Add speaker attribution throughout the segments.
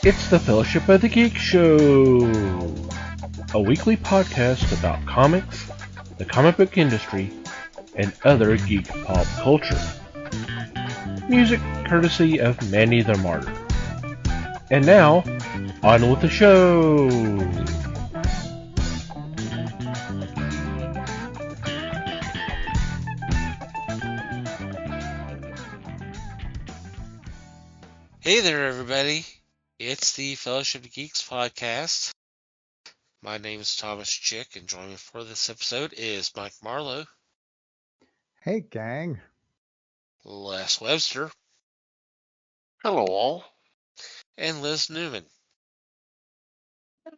Speaker 1: It's the Fellowship of the Geek Show, a weekly podcast about comics, the comic book industry, and other geek pop culture. Music courtesy of Manny the Martyr. And now, on with the show!
Speaker 2: Hey there, everybody. It's the Fellowship of Geeks podcast. My name is Thomas Chick, and joining me for this episode is Mike Marlowe,
Speaker 3: Hey, gang.
Speaker 2: Les Webster,
Speaker 4: Hello, all.
Speaker 2: and Liz Newman.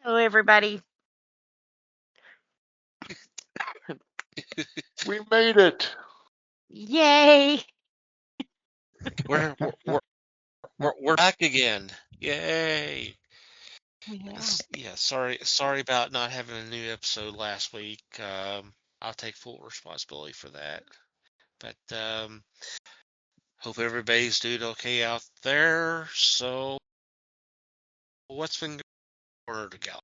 Speaker 5: Hello, everybody.
Speaker 4: We made it.
Speaker 5: Yay!
Speaker 2: We're back again. Yay!
Speaker 5: Yeah.
Speaker 2: Sorry about not having a new episode last week. I'll take full responsibility for that. But hope everybody's doing okay out there. So, what's been going on together?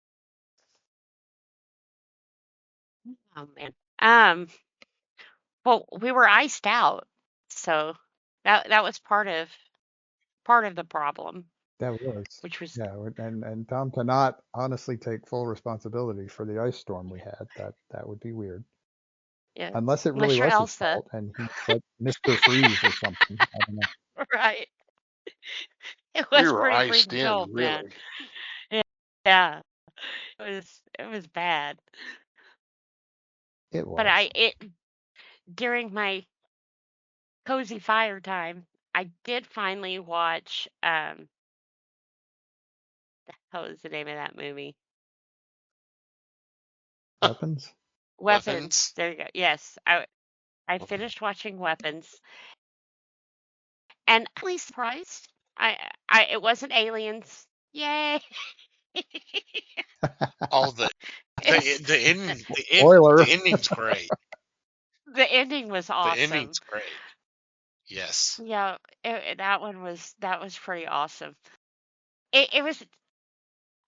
Speaker 5: Oh man. Well, we were iced out, so that was part of the problem,
Speaker 3: That was,
Speaker 5: which was
Speaker 3: yeah, and Tom, to not honestly take full responsibility for the ice storm we had, that would be weird.
Speaker 5: yeah.
Speaker 3: Unless it
Speaker 5: Unless
Speaker 3: really
Speaker 5: you're
Speaker 3: was his
Speaker 5: Elsa,
Speaker 3: fault and he's like Mr. Freeze or something. I don't know.
Speaker 5: right? It
Speaker 4: We
Speaker 5: was
Speaker 4: were
Speaker 5: pretty
Speaker 4: iced
Speaker 5: freaking
Speaker 4: in,
Speaker 5: cold, man.
Speaker 4: really.
Speaker 5: Yeah, it was bad.
Speaker 3: It was.
Speaker 5: But during my cozy fire time, I did finally watch what was the name of that movie?
Speaker 3: Weapons?
Speaker 5: Weapons. There you go. Yes, I finished watching Weapons, and I'm really surprised. It wasn't aliens. Yay!
Speaker 2: All the
Speaker 3: Spoiler.
Speaker 2: ending's great.
Speaker 5: The ending was
Speaker 2: The
Speaker 5: awesome.
Speaker 2: ending's great. Yes.
Speaker 5: Yeah, that was pretty awesome. It was.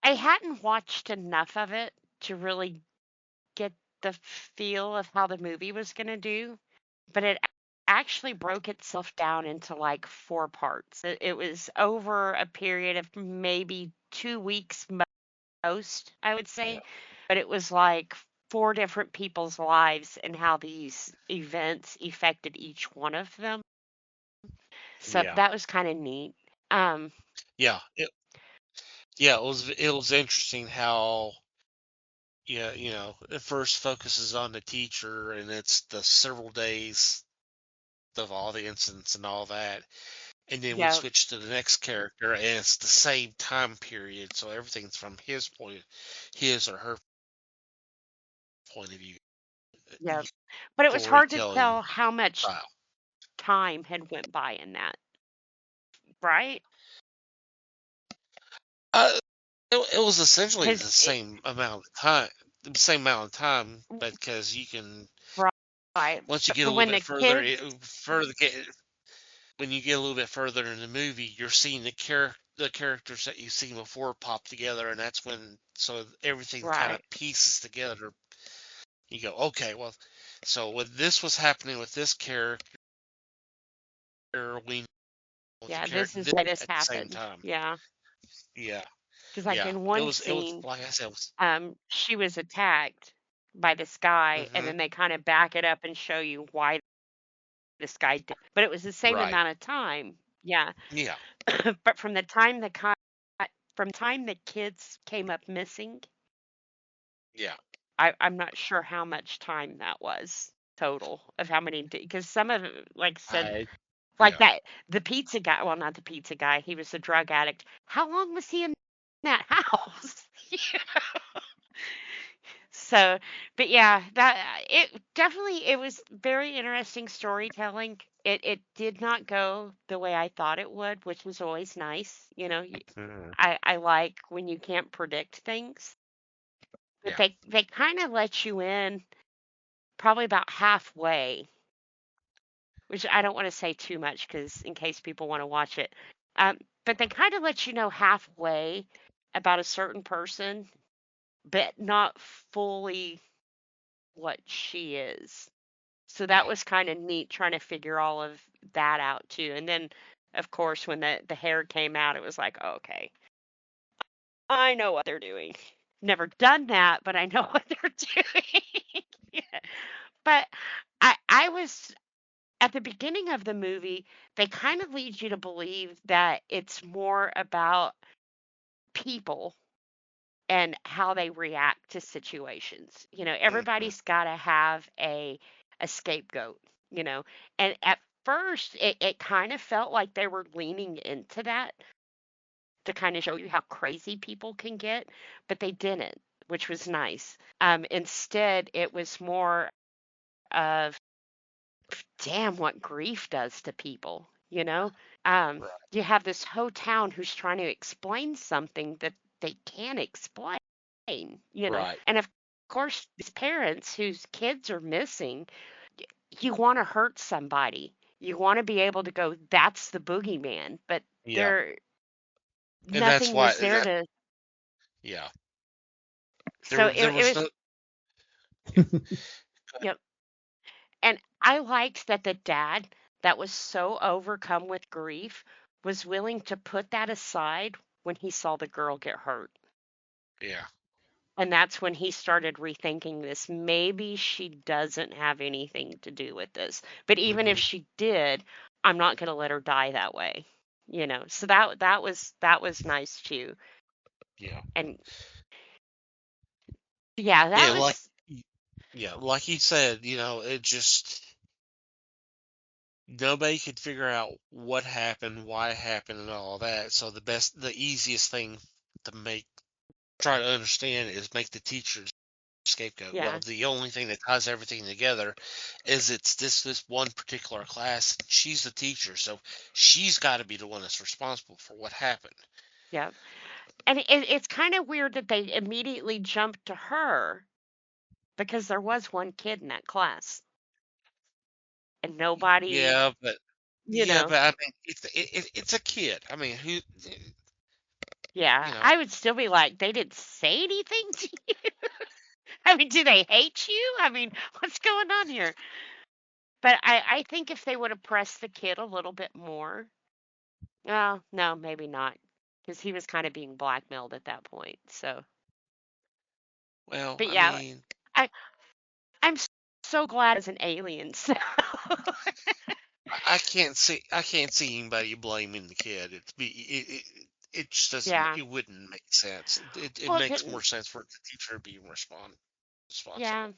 Speaker 5: I hadn't watched enough of it to really get the feel of how the movie was going to do, but it actually broke itself down into like 4 parts. It was over a period of maybe 2 weeks most, I would say,
Speaker 4: Yeah.
Speaker 5: but it was like 4 different people's lives and how these events affected each one of them. So
Speaker 2: Yeah.
Speaker 5: that was kind of neat.
Speaker 2: Yeah. It was interesting how it first focuses on the teacher and it's the several days of all the incidents and all that. And then we
Speaker 5: Yeah,
Speaker 2: switch to the next character and it's the same time period, so everything's from his or her point of view.
Speaker 5: yeah. But it was hard to
Speaker 2: Storytelling
Speaker 5: tell how much
Speaker 2: style.
Speaker 5: time had went by in that, right?
Speaker 2: It was essentially the
Speaker 5: 'Cause it,
Speaker 2: same amount of time, because you can
Speaker 5: right.
Speaker 2: once you
Speaker 5: But
Speaker 2: get a
Speaker 5: for
Speaker 2: little
Speaker 5: when
Speaker 2: bit
Speaker 5: the
Speaker 2: further,
Speaker 5: kids,
Speaker 2: when you get a little bit further in the movie, you're seeing the characters that you've seen before pop together, and that's when everything kind of
Speaker 5: right.
Speaker 2: pieces together. You go, okay, well, so when this was happening with this character, we know
Speaker 5: Yeah,
Speaker 2: the
Speaker 5: this
Speaker 2: character
Speaker 5: is why this
Speaker 2: at the same
Speaker 5: happened.
Speaker 2: time.
Speaker 5: Yeah.
Speaker 2: Yeah,
Speaker 5: Because like
Speaker 2: yeah.
Speaker 5: in
Speaker 2: It
Speaker 5: one
Speaker 2: was
Speaker 5: scene,
Speaker 2: like I said, it was.
Speaker 5: she was attacked by this guy, and
Speaker 2: Hmm.
Speaker 5: then they kind of back it up and show you why this guy did. But it was the same
Speaker 2: Right.
Speaker 5: amount of time. Yeah.
Speaker 2: Yeah.
Speaker 5: But from the time the kids came up missing,
Speaker 2: Yeah.
Speaker 5: I'm not sure how much time that was total of how many, because some of it, like said, like
Speaker 2: Yeah.
Speaker 5: that, the pizza guy, well, not the pizza guy, he was a drug addict. How long was he in that house? So, but yeah, it was very interesting storytelling. It did not go the way I thought it would, which was always nice.
Speaker 2: Mhm.
Speaker 5: I like when you can't predict things. But
Speaker 2: Yeah.
Speaker 5: they kind of let you in probably about halfway, which I don't want to say too much because in case people want to watch it. But they kind of let you know halfway about a certain person, but not fully what she is. So that
Speaker 2: Yeah.
Speaker 5: was kind of neat trying to figure all of that out too. And then, of course, when the hair came out, it was like, okay, I know what they're doing. Never done that, but I know what they're doing. Yeah. But I was at the beginning of the movie, they kind of lead you to believe that it's more about people and how they react to situations.
Speaker 2: Mhm.
Speaker 5: Everybody's got to have a scapegoat, And at first, it kind of felt like they were leaning into that to kind of show you how crazy people can get, but they didn't, which was nice. Instead, it was more of, damn, what grief does to people.
Speaker 2: Right.
Speaker 5: You have this whole town who's trying to explain something that they can't explain.
Speaker 2: Right.
Speaker 5: And of course, these parents whose kids are missing, you want to hurt somebody. You want to be able to go, that's the boogeyman, but
Speaker 2: Yeah.
Speaker 5: there,
Speaker 2: And that's
Speaker 5: nothing
Speaker 2: why
Speaker 5: was there to,
Speaker 2: yeah.
Speaker 5: so
Speaker 2: There
Speaker 5: it
Speaker 2: was
Speaker 5: was,
Speaker 2: no yeah.
Speaker 5: yep. And I liked that the dad that was so overcome with grief was willing to put that aside when he saw the girl get hurt.
Speaker 2: Yeah.
Speaker 5: And that's when he started rethinking this. Maybe she doesn't have anything to do with this. But even if
Speaker 2: Mhm.
Speaker 5: she did, I'm not going to let her die that way. So that was nice too.
Speaker 2: Yeah.
Speaker 5: And yeah, that
Speaker 2: Yeah, like
Speaker 5: was
Speaker 2: yeah, like you said, it just nobody could figure out what happened, why it happened, and all that. So the easiest thing to try to understand is make the teacher the scapegoat. Well,
Speaker 5: yeah,
Speaker 2: the only thing that ties everything together is it's this one particular class. She's the teacher, so she's got to be the one that's responsible for what happened.
Speaker 5: yeah. And it's kind of weird that they immediately jumped to her because there was one kid in that class and nobody,
Speaker 2: Yeah, but
Speaker 5: you know.
Speaker 2: I mean, it's a kid. I mean, who,
Speaker 5: Yeah,
Speaker 2: you know,
Speaker 5: I would still be like, they didn't say anything to you. I mean, do they hate you? I mean, what's going on here? But I think if they would have pressed the kid a little bit more, well, no, maybe not, because he was kind of being blackmailed at that point. So,
Speaker 2: well,
Speaker 5: but
Speaker 2: I
Speaker 5: yeah,
Speaker 2: mean,
Speaker 5: I I'm so glad as an alien. So
Speaker 2: I can't see anybody blaming the kid. It just doesn't.
Speaker 5: yeah,
Speaker 2: It wouldn't make sense. It
Speaker 5: well, it
Speaker 2: makes more
Speaker 5: didn't.
Speaker 2: sense for the teacher to be
Speaker 5: Yeah,
Speaker 2: responsible.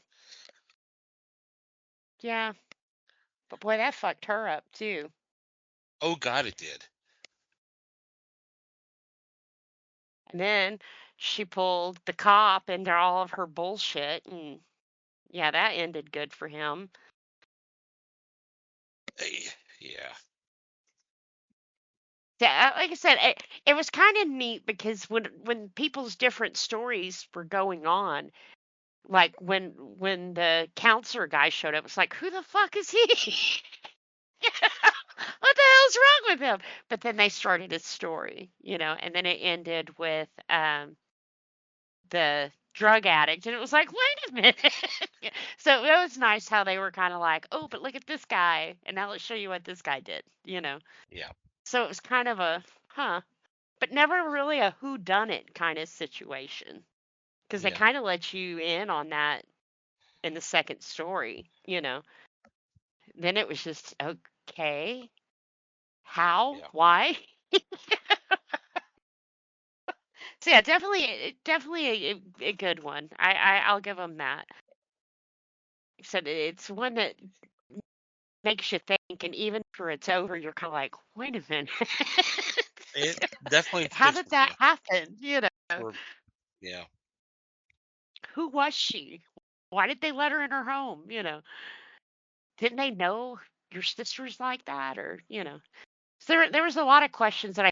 Speaker 5: yeah, but boy, that fucked her up too.
Speaker 2: Oh God, it did.
Speaker 5: And then she pulled the cop into all of her bullshit, and yeah, that ended good for him.
Speaker 2: Yeah,
Speaker 5: Yeah, like I said, it was kind of neat because when people's different stories were going on, like when the counselor guy showed up, it's like, who the fuck is he? What the hell's wrong with him? But then they started his story, and then it ended with the drug addict, and it was like, wait a minute. Yeah. So it was nice how they were kind of like, oh, but look at this guy, and now let's show you what this guy did.
Speaker 2: yeah,
Speaker 5: So it was kind of a huh. But never really a who done it kind of situation because they
Speaker 2: yeah,
Speaker 5: kind of let you in on that in the second story. Then it was just okay, how,
Speaker 2: yeah,
Speaker 5: why? So yeah, definitely a good one. I'll give them that. Except it's one that makes you think, and even after it's over, you're kind of like, wait a minute,
Speaker 2: it definitely
Speaker 5: how
Speaker 2: sticks
Speaker 5: did
Speaker 2: with you.
Speaker 5: that happen?
Speaker 2: For yeah,
Speaker 5: Who was she? Why did they let her in her home? Didn't they know your sister's like that? Or. So there was a lot of questions that I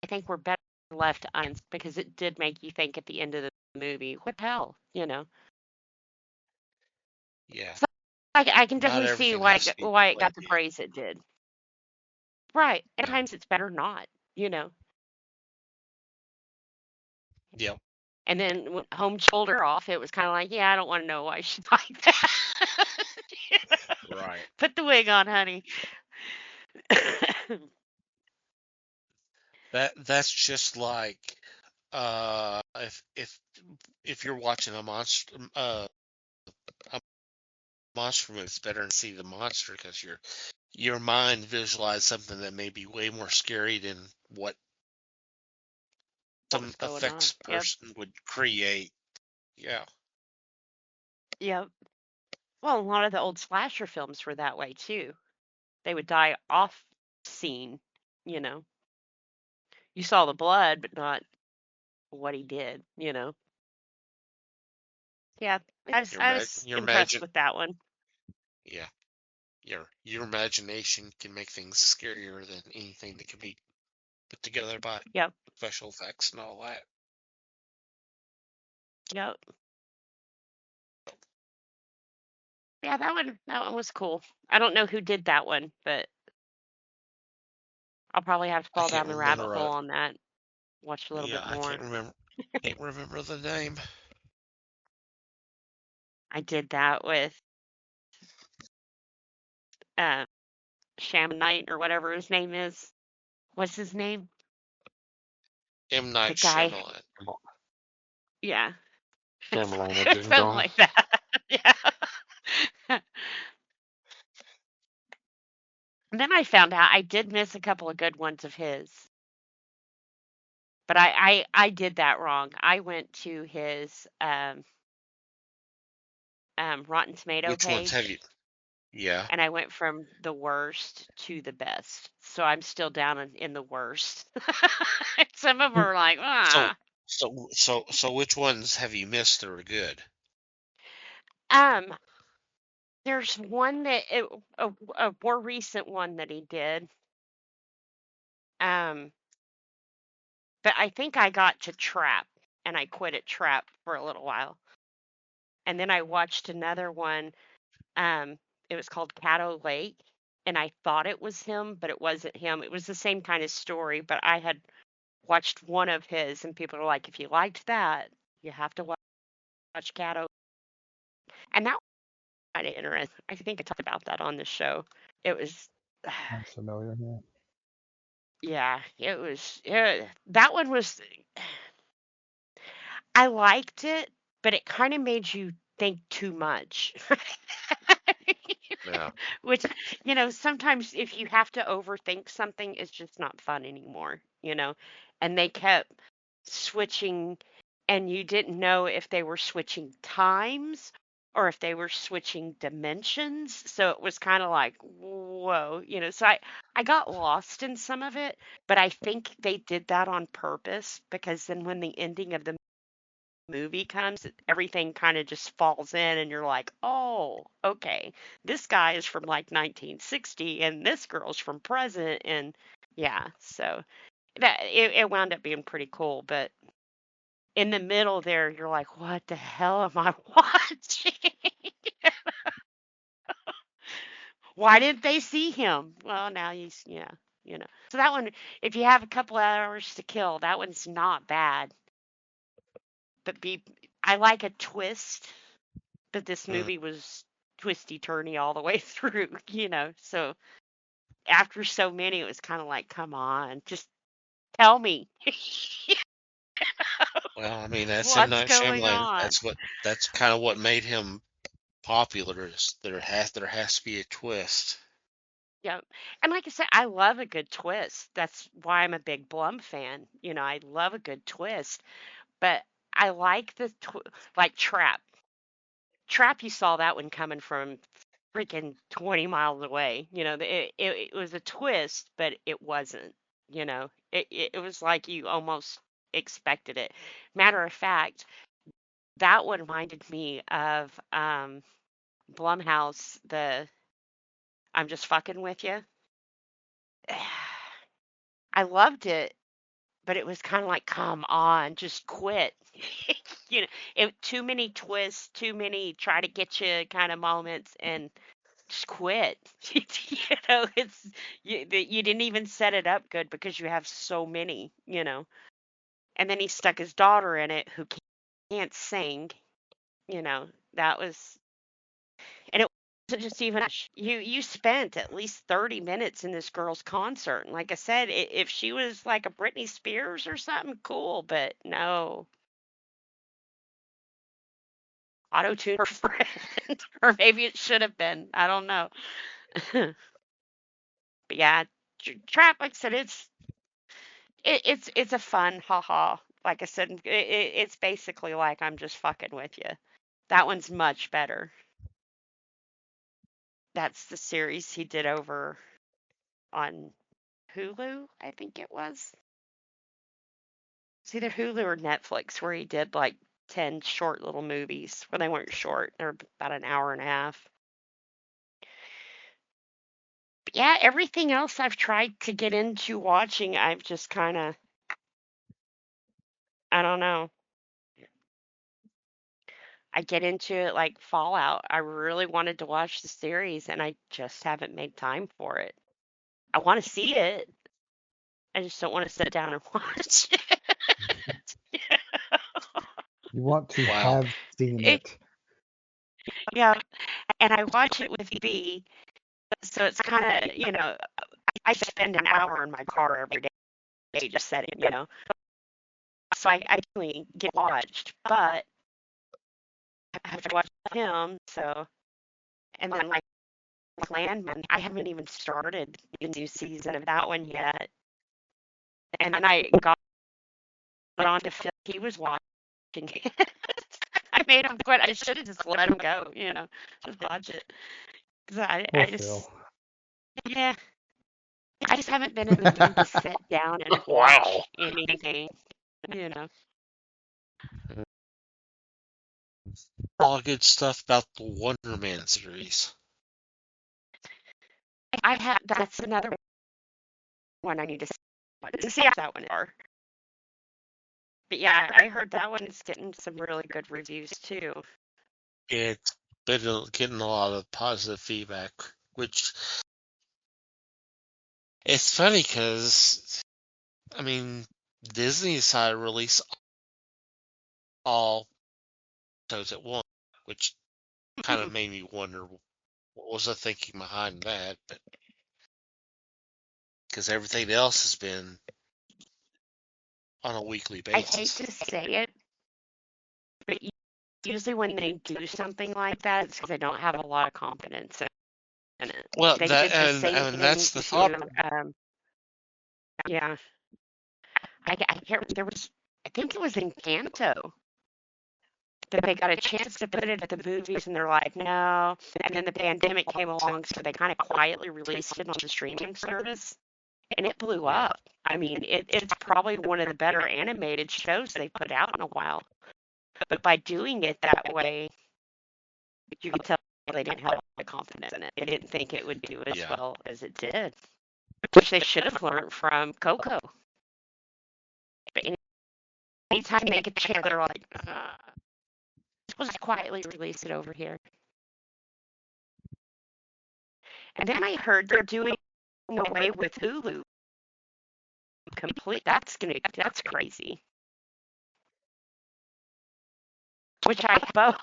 Speaker 5: think were better left unanswered because it did make you think at the end of the movie, what the hell?
Speaker 2: yeah.
Speaker 5: So I can
Speaker 2: Not
Speaker 5: definitely see
Speaker 2: everything
Speaker 5: why
Speaker 2: has to
Speaker 5: it,
Speaker 2: be
Speaker 5: why it
Speaker 2: played
Speaker 5: got the
Speaker 2: dead.
Speaker 5: praise it did. Right. And
Speaker 2: Yeah,
Speaker 5: at times it's better not. you know.
Speaker 2: Yep.
Speaker 5: And then when Holmes told her off, it was kind of like, yeah, I don't want to know why she's like that.
Speaker 2: Right.
Speaker 5: Put the wig on, honey.
Speaker 2: That's just like if you're watching a monster movie, it's better to see the monster because your mind visualize something that may be way more scary than what
Speaker 5: What
Speaker 2: some
Speaker 5: was going on?
Speaker 2: effects
Speaker 5: Yep.
Speaker 2: person would create. Yeah.
Speaker 5: Yep. Well, a lot of the old slasher films were that way too. They would die off scene, you know. You saw the blood, but not what he did, you know. Yeah, I was
Speaker 2: Your
Speaker 5: impressed
Speaker 2: imagine
Speaker 5: with that one.
Speaker 2: yeah. Your imagination can make things scarier than anything that can be put together by
Speaker 5: Yep.
Speaker 2: special effects and all that.
Speaker 5: Yep. Yeah, that one was cool. I don't know who did that one, but I'll probably have to
Speaker 2: I
Speaker 5: fall
Speaker 2: can't
Speaker 5: down the rabbit
Speaker 2: remember
Speaker 5: hole on that. Watch a little
Speaker 2: yeah,
Speaker 5: bit
Speaker 2: I
Speaker 5: more.
Speaker 2: can't remember the name.
Speaker 5: I did that with uh Shamanite or whatever his name is. What's his name?
Speaker 2: M.
Speaker 5: The
Speaker 2: Night
Speaker 5: guy.
Speaker 2: Shyamalan.
Speaker 5: Yeah.
Speaker 4: Shyamalan Ding
Speaker 5: Something
Speaker 4: Dong.
Speaker 5: like that. Yeah. And then I found out I did miss a couple of good ones of his. But I did that wrong. I went to his Rotten Tomato
Speaker 2: Which ones have you?
Speaker 5: page
Speaker 2: Yeah.
Speaker 5: and I went from the worst to the best. So I'm still down in the worst. Some of them are like,
Speaker 2: So
Speaker 5: ah.
Speaker 2: so which ones have you missed that are good?
Speaker 5: Um, there's one a more recent one that he did. Um, but I think I got to Trap and I quit at Trap for a little while. And then I watched another one. It was called Caddo Lake, and I thought it was him, but it wasn't him. It was the same kind of story, but I had watched one of his, and people were like, if you liked that, you have to watch Caddo. And that was kind of interesting. I think I talked about that on the show. It was,
Speaker 3: Sounds familiar. Yeah.
Speaker 5: yeah, it was, that one was, I liked it, but it kind of made you think too much.
Speaker 2: Yeah.
Speaker 5: Which, sometimes if you have to overthink something, it's just not fun anymore, you know? And they kept switching, and you didn't know if they were switching times or if they were switching dimensions. So it was kind of like, whoa, So I got lost in some of it, but I think they did that on purpose because then when the ending of the movie comes, everything kind of just falls in, and you're like, oh, okay, this guy is from like 1960, and this girl's from present, and yeah, so that it wound up being pretty cool. But in the middle there, you're like, what the hell am I watching? Why didn't they see him? Well, now he's, yeah, So that one, if you have a couple hours to kill, that one's not bad. But I like a twist. But this
Speaker 2: Mm.
Speaker 5: movie was twisty turny all the way through, So after so many, it was kind of like, come on, just tell me
Speaker 2: Well, I mean that's M.
Speaker 5: what's
Speaker 2: Night
Speaker 5: going
Speaker 2: Shyamalan.
Speaker 5: on.
Speaker 2: That's kind of what made him popular is there has to be a twist.
Speaker 5: Yeah. And like I said, I love a good twist. That's why I'm a big Blum fan. I love a good twist, but I like like Trap. Trap, you saw that one coming from freaking 20 miles away. It was a twist, but it wasn't. It was like you almost expected it. Matter of fact, that one reminded me of Blumhouse, the I'm Just Fucking With You. I loved it, but it was kind of like, come on, just quit. Too many twists, too many try to get you kind of moments, and just quit. It's you didn't even set it up good because you have so many, And then he stuck his daughter in it who can't sing, That was, and it wasn't just even you spent at least 30 minutes in this girl's concert. And like I said, if she was like a Britney Spears or something, cool, but no. Auto-tune her friend, or maybe it should have been. I don't know. But yeah, Trap, like I said, it's a fun haha. Like I said, it's basically like I'm just fucking with you. That one's much better. That's the series he did over on Hulu, I think it was. It's either Hulu or Netflix where he did like 10 short little movies. Well, they weren't short, they're about an hour and a half. But yeah, everything else I've tried to get into watching, I've just kind of, I don't know. I get into it like Fallout. I really wanted to watch the series and I just haven't made time for it. I want to see it. I just don't want to sit down and watch it.
Speaker 3: You want to
Speaker 2: Wow.
Speaker 3: have seen
Speaker 5: It-
Speaker 3: it.
Speaker 5: Yeah, and I watch it with B, so it's kind of, I spend an hour in my car every day just setting. So I really get watched, but I have to watch him, so, and then like Landman, I haven't even started the new season of that one yet. And then I got on to Phil, he was watching it. I made him quit. I should have just let him go, just watch it. 'Cause
Speaker 3: Poor
Speaker 5: I just,
Speaker 3: Phil.
Speaker 5: yeah, I just haven't been in the mood to sit down and
Speaker 4: Wow.
Speaker 5: watch anything, you know.
Speaker 2: All good stuff about the Wonder Man series.
Speaker 5: That's another one I need to see how that one are. But yeah, I heard that one is getting some really good reviews too.
Speaker 2: It's been getting a lot of positive feedback, which it's funny because, I mean, Disney decided to release all episodes at once, which kind of made me wonder what was the thinking behind that, but because everything else has been on a weekly
Speaker 5: I hate
Speaker 2: basis.
Speaker 5: to say it, but usually when they do something like that, it's because they don't have a lot of confidence in it.
Speaker 2: Well,
Speaker 5: They
Speaker 2: that
Speaker 5: did the same
Speaker 2: and
Speaker 5: thing
Speaker 2: that's the
Speaker 5: to,
Speaker 2: thought.
Speaker 5: yeah. I can't. I think it was Encanto that they got a chance to put it at the movies, and they're like, no. And then the pandemic came along, so they kind of quietly released it on the streaming service, and it blew
Speaker 2: Yeah.
Speaker 5: up. I mean, it's probably one of the better animated shows they put out in a while. But by doing it that way, you could tell they didn't have the confidence in it. They didn't think it would do as
Speaker 2: Yeah.
Speaker 5: well as it did, which they should have learned from Coco. But anytime they get the chance, they're like, we'll just quietly release it over here. And then I heard they're doing away with Hulu complete. That's crazy. Which I both.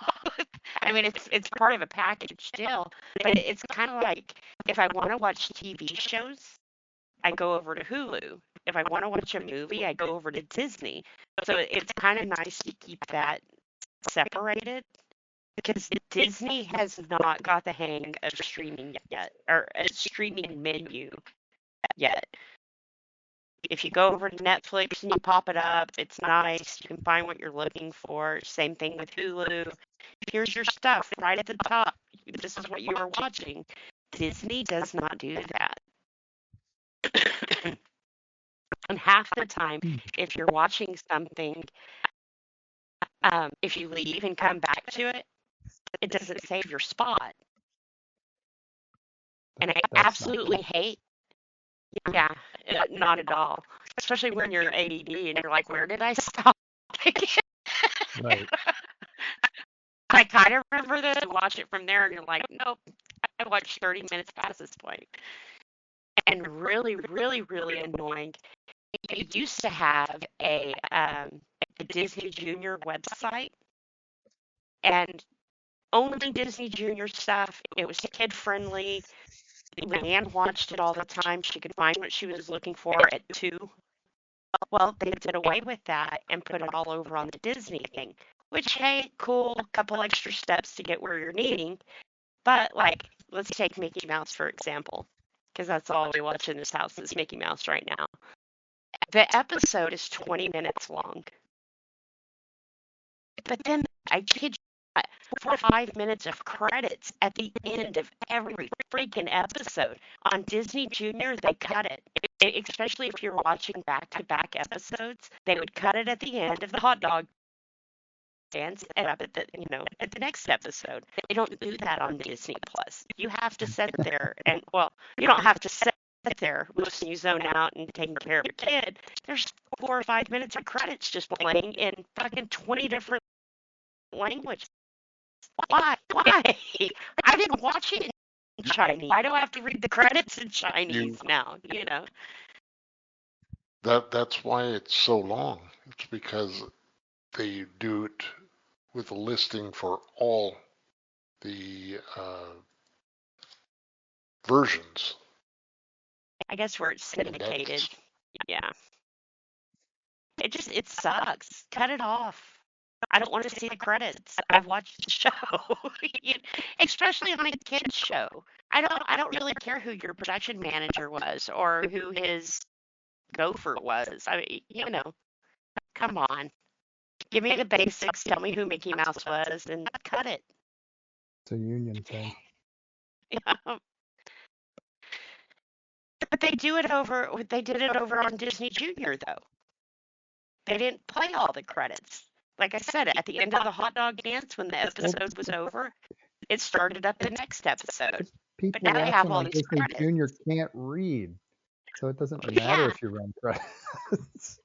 Speaker 5: I mean, it's part of a package still, but it's kind of like if I want to watch TV shows, I go over to Hulu. If I want to watch a movie, I go over to Disney. So it's kind of nice to keep that separated because Disney has not got the hang of streaming yet, or a streaming menu yet. If you go over to Netflix and you pop it up, it's nice. You can find what you're looking for. Same thing with Hulu. Here's your stuff right at the top. This is what you are watching. Disney does not do that. And half the time, if you're watching something, if you leave and come back to it, it doesn't save your spot. And I absolutely hate, yeah, not at all. Especially when you're ADD and you're like, where did I stop?
Speaker 3: Right.
Speaker 5: I kind of remember this and watch it from there, and you're like, nope, I watched 30 minutes past this point. And really, really, really annoying. You used to have a Disney Junior website, and only Disney Junior stuff. It was kid friendly. Leanne watched it all the time. She could find what she was looking for at 2. Well, they did away with that and put it all over on the Disney thing, which, hey, cool, couple extra steps to get where you're needing. But, like, let's take Mickey Mouse, for example, because that's all we watch in this house is Mickey Mouse right now. The episode is 20 minutes long. But then, I kid you not, 4 to 5 minutes of credits at the end of every freaking episode. On Disney Junior, they cut it. Especially if you're watching back-to-back episodes, they would cut it at the end of the hot dog dance and up at the next episode. They don't do that on Disney Plus. You have to sit there and, well, you don't have to sit there, listen, you zone out and taking care of your kid. There's 4 or 5 minutes of credits just playing in fucking 20 different languages. Why? I didn't watch it in Chinese. Why do I have to read the credits in Chinese now?
Speaker 4: That's why it's so long. It's because they do it with a listing for all the versions.
Speaker 5: I guess where it's syndicated. Yeah. It sucks. Cut it off. I don't want to see the credits. I've watched the show, especially on a kids show. I don't really care who your production manager was or who his gopher was. I mean, come on. Give me the basics. Tell me who Mickey Mouse was, and cut it.
Speaker 3: It's a union thing.
Speaker 5: Yeah. But they did it over on Disney Junior, though. They didn't play all the credits. Like I said, at the end of the hot dog dance, when the episode was over, it started up the next episode.
Speaker 3: People
Speaker 5: But now they have
Speaker 3: watching
Speaker 5: all
Speaker 3: on
Speaker 5: these
Speaker 3: Disney
Speaker 5: credits.
Speaker 3: Junior can't read, so it doesn't matter
Speaker 5: Yeah.
Speaker 3: if you run credits.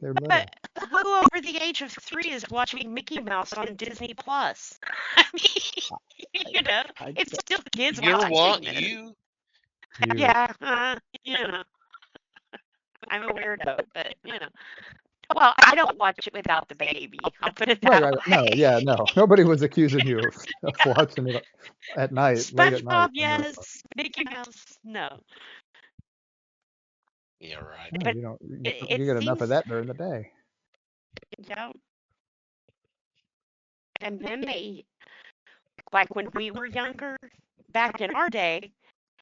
Speaker 3: They're little.
Speaker 5: But who over the age of 3 is watching Mickey Mouse on Disney Plus? I mean, it's still kids
Speaker 2: You're
Speaker 5: watching
Speaker 2: what?
Speaker 5: it.
Speaker 2: You?
Speaker 5: Yeah, I'm a weirdo, but well, I don't watch it without the baby. I'll put it that
Speaker 3: Right.
Speaker 5: way.
Speaker 3: No, yeah, no. Nobody was accusing you of watching it at night, late at night.
Speaker 5: SpongeBob, yes. Mickey Mouse, no.
Speaker 2: Yeah, right.
Speaker 3: No,
Speaker 5: But
Speaker 3: you don't.
Speaker 5: it
Speaker 3: You get enough of
Speaker 5: seems,
Speaker 3: that during the day.
Speaker 5: and then like when we were younger, back in our day,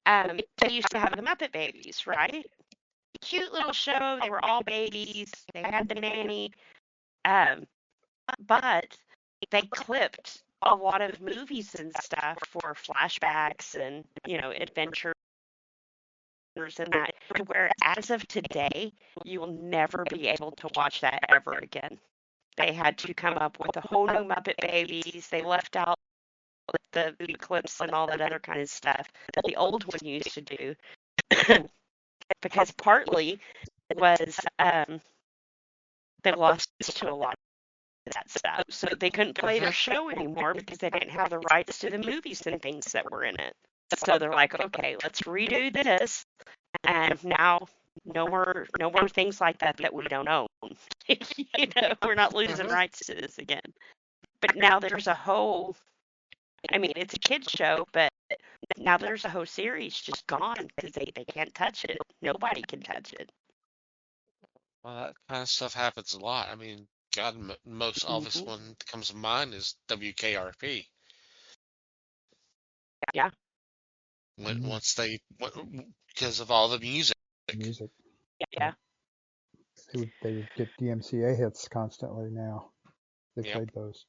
Speaker 5: they used to have the Muppet Babies, right? Cute little show. They were all babies. They had the nanny. But they clipped a lot of movies and stuff for flashbacks and, adventures and that, to where as of today, you will never be able to watch that ever again. They had to come up with a whole new Muppet Babies. They left out the clips and all that other kind of stuff that the old one used to do. Because partly was they lost to a lot of that stuff. So they couldn't play their show anymore because they didn't have the rights to the movies and things that were in it. So they're like, okay, let's redo this, and now no more things like that we don't own. We're not losing rights to this again. But now there's a whole, I mean, it's a kids show, but now there's a whole series just gone because they can't touch it. Nobody can touch it.
Speaker 2: Well, that kind of stuff happens a lot. I mean, God, most obvious one that comes to mind is WKRP.
Speaker 5: Yeah.
Speaker 2: Once because of all the music.
Speaker 3: Music.
Speaker 5: Yeah.
Speaker 3: They would get DMCA hits constantly now. They
Speaker 2: Yep.
Speaker 3: played those.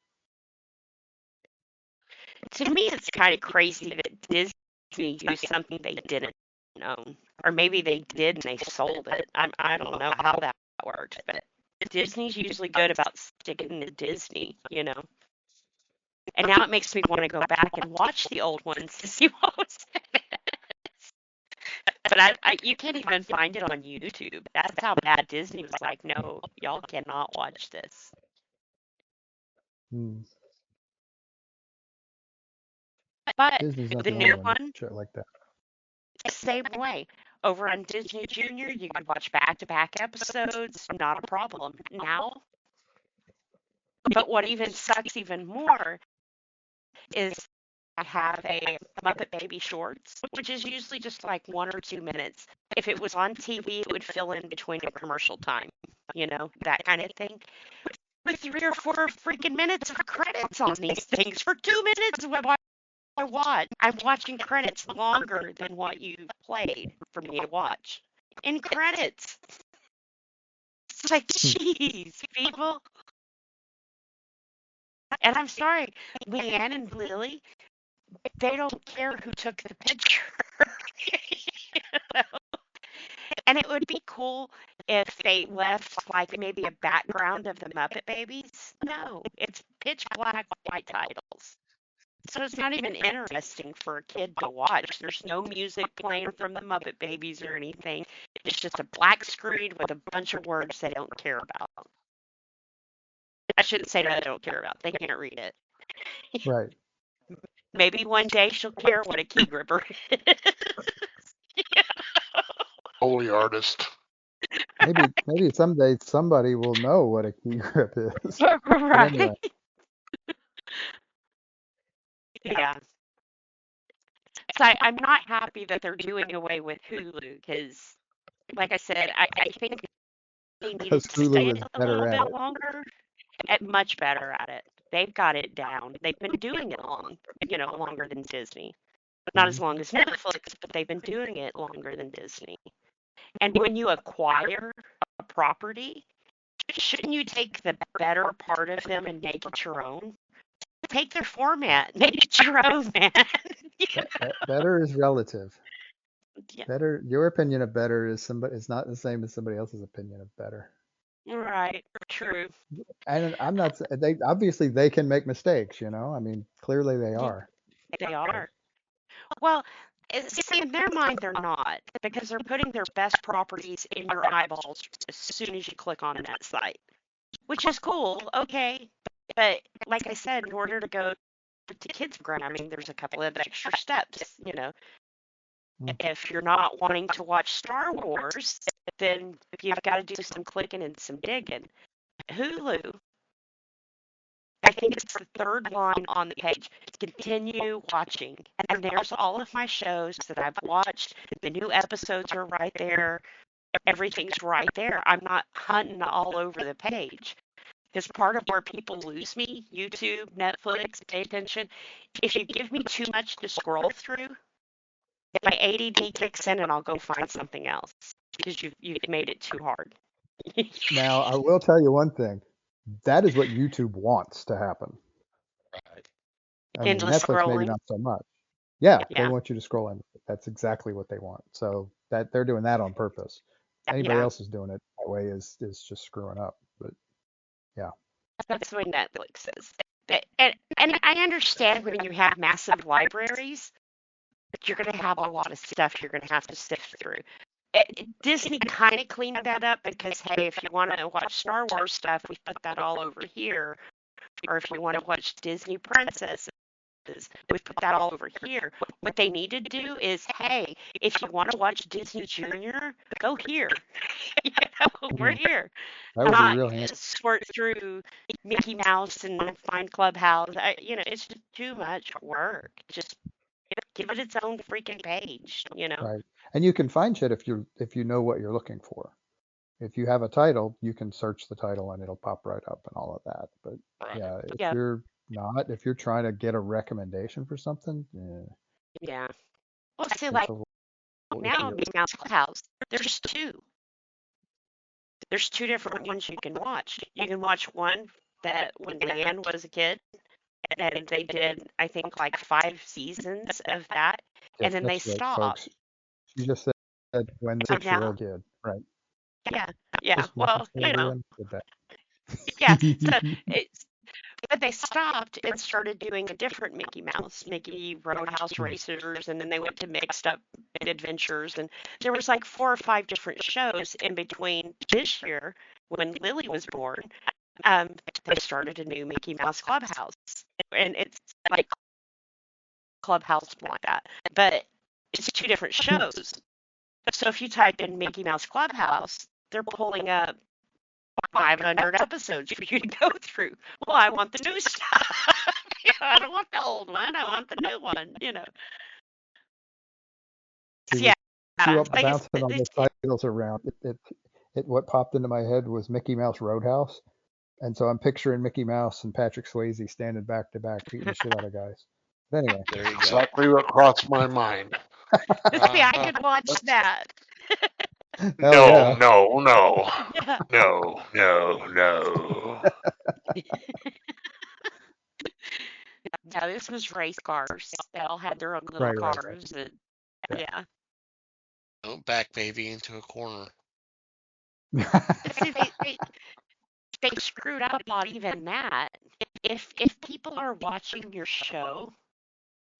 Speaker 5: To me, it's kind of crazy that Disney used something they didn't own. Or maybe they did and they sold it. I don't know how that worked, but Disney's usually good about sticking to Disney, And now it makes me want to go back and watch the old ones to see what was in it. But you can't even find it on YouTube. That's how bad Disney was like, no, y'all cannot watch this. But
Speaker 3: Disney's not
Speaker 5: the
Speaker 3: the only
Speaker 5: new
Speaker 3: one that
Speaker 5: one,
Speaker 3: shit like that.
Speaker 5: same way. Over on Disney Junior, you could watch back-to-back episodes, not a problem. Now, but what even sucks even more is I have a Muppet Baby Shorts, which is usually just like 1 or 2 minutes. If it was on TV, it would fill in between a commercial time, that kind of thing. With 3 or 4 freaking minutes of credits on these things for 2 minutes, I watch. I'm watching credits longer than what you played for me to watch. In credits. It's like, jeez, people. And I'm sorry, Leanne and Lily, they don't care who took the picture. You know? And it would be cool if they left like maybe a background of the Muppet Babies. No, it's pitch black white titles. So it's not even interesting for a kid to watch. There's no music playing from the Muppet Babies or anything. It's just a black screen with a bunch of words they don't care about. I shouldn't say that they don't care about. They can't read it.
Speaker 3: Right.
Speaker 5: Maybe one day she'll care what a key gripper is.
Speaker 4: Holy artist.
Speaker 3: Maybe someday somebody will know what a key grip is. But
Speaker 5: Right.
Speaker 3: anyway,
Speaker 5: Yeah. So I'm not happy that they're doing away with Hulu because, like I said, I think they needed
Speaker 3: because
Speaker 5: to stay
Speaker 3: Hulu is
Speaker 5: a
Speaker 3: better
Speaker 5: little
Speaker 3: at
Speaker 5: bit
Speaker 3: it.
Speaker 5: longer, much better at it. They've got it down. They've been doing it longer than Disney. Not as long as Netflix, but they've been doing it longer than Disney. And when you acquire a property, shouldn't you take the better part of them and make it your own? Take their format, make it your own, man.
Speaker 3: Better is relative.
Speaker 5: Yeah.
Speaker 3: Better, your opinion of better is not the same as somebody else's opinion of better.
Speaker 5: Right. True.
Speaker 3: And I'm not. They obviously they can make mistakes. I mean, clearly they are.
Speaker 5: They are. Well, see, in their mind, they're not because they're putting their best properties in your eyeballs as soon as you click on that site, which is cool. Okay. But like I said, in order to go to kids programming, there's a couple of extra steps. If you're not wanting to watch Star Wars, then you've got to do some clicking and some digging. Hulu, I think it's the third line on the page. Continue watching. And there's all of my shows that I've watched. The new episodes are right there. Everything's right there. I'm not hunting all over the page. Because part of where people lose me, YouTube, Netflix, pay attention, if you give me too much to scroll through, my ADD kicks in and I'll go find something else because you've made it too hard.
Speaker 3: Now, I will tell you one thing. That is what YouTube wants to happen.
Speaker 2: Right.
Speaker 3: I mean,
Speaker 5: Endless
Speaker 3: Netflix maybe
Speaker 5: scrolling.
Speaker 3: not so much. Yeah, they
Speaker 5: Yeah.
Speaker 3: want you to scroll in. That's exactly what they want. So that they're doing that on purpose. Anybody
Speaker 5: Yeah.
Speaker 3: else is doing it that way is just screwing up. But yeah.
Speaker 5: That's what Netflix is. And I understand when you have massive libraries, but you're going to have a lot of stuff you're going to have to sift through. Disney kind of cleaned that up because, hey, if you want to watch Star Wars stuff, we put that all over here. Or if you want to watch Disney princesses, we put that all over here. What they need to do is, hey, if you want to watch Disney Junior, go here. We're here.
Speaker 3: That would be
Speaker 5: Not
Speaker 3: real handy.
Speaker 5: sort through Mickey Mouse and find Clubhouse. It's just too much work. Just give it its own freaking page.
Speaker 3: Right. And you can find shit if you know what you're looking for. If you have a title, you can search the title and it'll pop right up and all of that. But
Speaker 2: Right.
Speaker 3: yeah, if you're trying to get a recommendation for something,
Speaker 5: Yeah. Well, see,
Speaker 3: it's
Speaker 5: like
Speaker 3: a little
Speaker 5: now,
Speaker 3: iffy.
Speaker 5: Mickey Mouse Clubhouse, there's two. There's two different ones you can watch. You can watch one that when Leanne was a kid, and they did, I think, like 5 seasons of that, and
Speaker 3: Yes,
Speaker 5: then they
Speaker 3: that's right,
Speaker 5: stopped.
Speaker 3: folks. You just said when the
Speaker 5: So
Speaker 3: 6-year-old kid, right?
Speaker 5: Yeah.
Speaker 3: Just
Speaker 5: Well,
Speaker 3: everyone did that.
Speaker 5: yeah. So but they stopped and started doing a different Mickey Mouse, Mickey Roadhouse Racers, and then they went to Mixed Up Adventures, and there was like 4 or 5 different shows in between. This year, when Lily was born, they started a new Mickey Mouse Clubhouse, and it's like Clubhouse like that, but it's two different shows. So if you type in Mickey Mouse Clubhouse, they're pulling up 500 episodes for you to go through. Well, I want the new stuff. I don't want the old one. I want the new one.
Speaker 3: See,
Speaker 5: Yeah.
Speaker 3: with you
Speaker 5: Like
Speaker 3: bouncing all the titles around, what popped into my head was Mickey Mouse Roadhouse, and so I'm picturing Mickey Mouse and Patrick Swayze standing back to back beating the shit out of guys. But anyway,
Speaker 2: There you go.
Speaker 4: Exactly what crossed my mind.
Speaker 5: See, I could watch that.
Speaker 4: No, no,
Speaker 5: Yeah.
Speaker 4: no.
Speaker 5: Yeah, this was race cars. They all had their own little
Speaker 3: Right.
Speaker 5: cars. And,
Speaker 3: Yeah.
Speaker 5: yeah.
Speaker 2: Don't back baby into a corner.
Speaker 5: See, they screwed up on even that. If people are watching your show,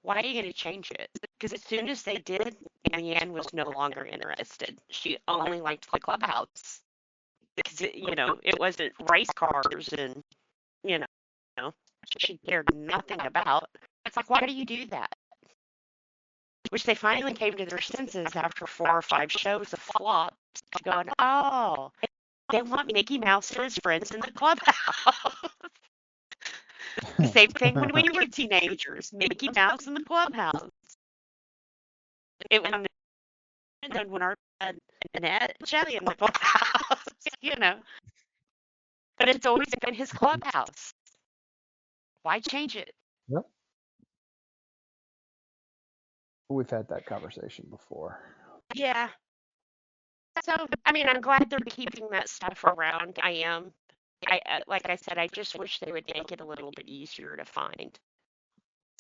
Speaker 5: why are you going to change it? Because as soon as they did, Marianne was no longer interested. She only liked the Clubhouse. Because, it wasn't race cars and, she cared nothing about. It's like, why do you do that? Which they finally came to their senses after 4 or 5 shows of flops, going, oh, they want Mickey Mouse and his friends in the Clubhouse. The same thing when we were teenagers, Mickey Mouse in the Clubhouse. It went, and then when our dad Annette and Shelly in the Clubhouse, But it's always been his Clubhouse. Why change it?
Speaker 3: Yep. We've had that conversation before.
Speaker 5: Yeah. So, I mean, I'm glad they're keeping that stuff around. I am. Like I said, I just wish they would make it a little bit easier to find.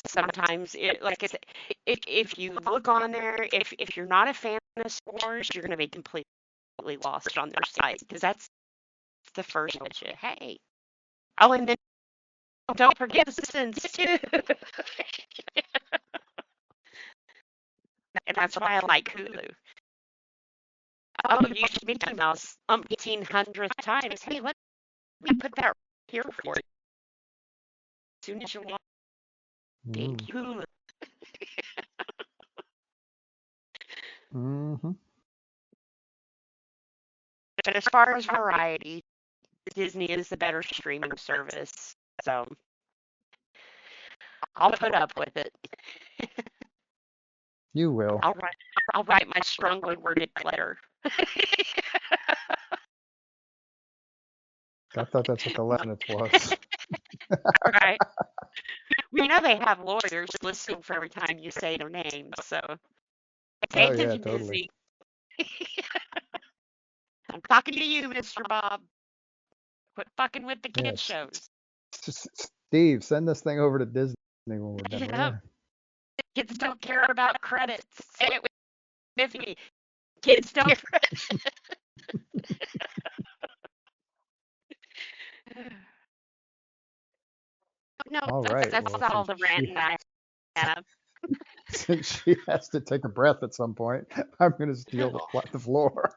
Speaker 5: Sometimes, like I said, if you look on there, if you're not a fan of sports, you're going to be completely lost on their site because that's the first that you, hey. Oh, and then don't forget the Simpsons too. And that's why I like Hulu. Oh, you use Mickey Mouse 1,800th times. Hey, let me put that here for you. As soon as you want, thank you, Hulu.
Speaker 3: Mm-hmm.
Speaker 5: But as far as variety, Disney is the better streaming service. So I'll put up with it.
Speaker 3: You will.
Speaker 5: I'll write my strongly worded letter.
Speaker 3: I thought that's what the letter was.
Speaker 5: All right. We know they have lawyers listening for every time you say their name, so pay attention,
Speaker 3: totally.
Speaker 5: Disney. I'm talking to you, Mr. Bob. Quit fucking with the kid shows.
Speaker 3: Steve, send this thing over to Disney when we're done.
Speaker 5: Yeah. Kids don't care about credits. Say it with me. Kids don't care. No,
Speaker 3: all right.
Speaker 5: That's
Speaker 3: well,
Speaker 5: all the rant I have.
Speaker 3: Since she has to take a breath at some point, I'm going to steal the floor.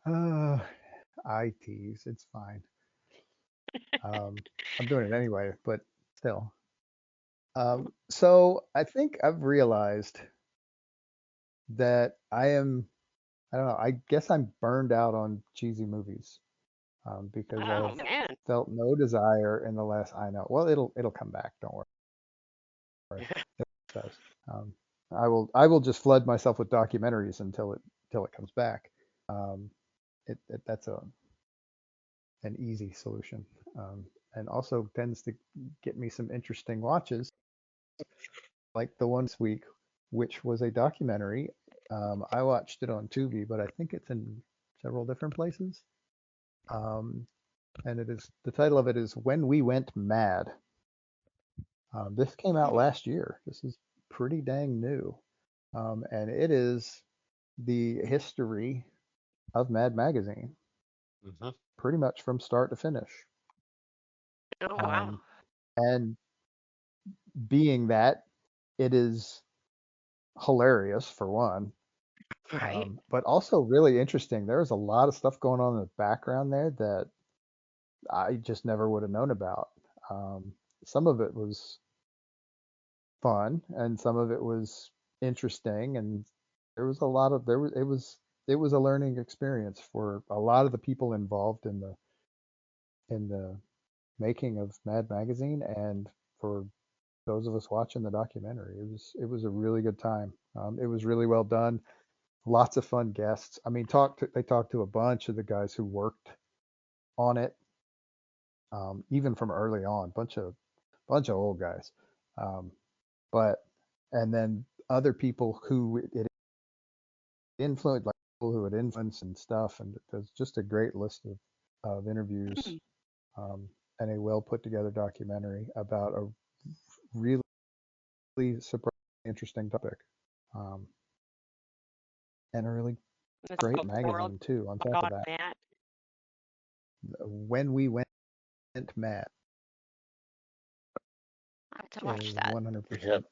Speaker 3: I tease. It's fine. I'm doing it anyway, but still. So I think I've realized that I don't know, I guess I'm burned out on cheesy movies because I've felt no desire in the last, I know, well, it'll come back. Don't worry. It does. I will just flood myself with documentaries until it comes back. That's an easy solution, and also tends to get me some interesting watches, like the one this week, which was a documentary. I watched it on Tubi, but I think it's in several different places. And the title of it is When We Went Mad. This came out last year. This is pretty dang new. And it is the history of Mad Magazine, pretty much from start to finish.
Speaker 5: Oh, wow.
Speaker 3: And being that, it is hilarious for one,
Speaker 5: Right.
Speaker 3: but also really interesting. There's a lot of stuff going on in the background there that I just never would have known about. Some of it was fun, and some of it was interesting, and there was a lot of there was it was a learning experience for a lot of the people involved in the making of Mad Magazine, and for those of us watching the documentary. It was a really good time. It was really well done. Lots of fun guests. I mean, they talked to a bunch of the guys who worked on it, even from early on. Bunch of old guys, um, but and then other people who it influenced, like people who had influenced and stuff. And there's just a great list of interviews, and a well put together documentary about a really surprisingly interesting topic, um, and a really
Speaker 5: It's
Speaker 3: great
Speaker 5: called World.
Speaker 3: magazine too. On
Speaker 5: Oh
Speaker 3: top of
Speaker 5: God,
Speaker 3: that,
Speaker 5: Matt.
Speaker 3: when we went Matt
Speaker 5: I have to watch
Speaker 3: is
Speaker 5: that.
Speaker 3: 100%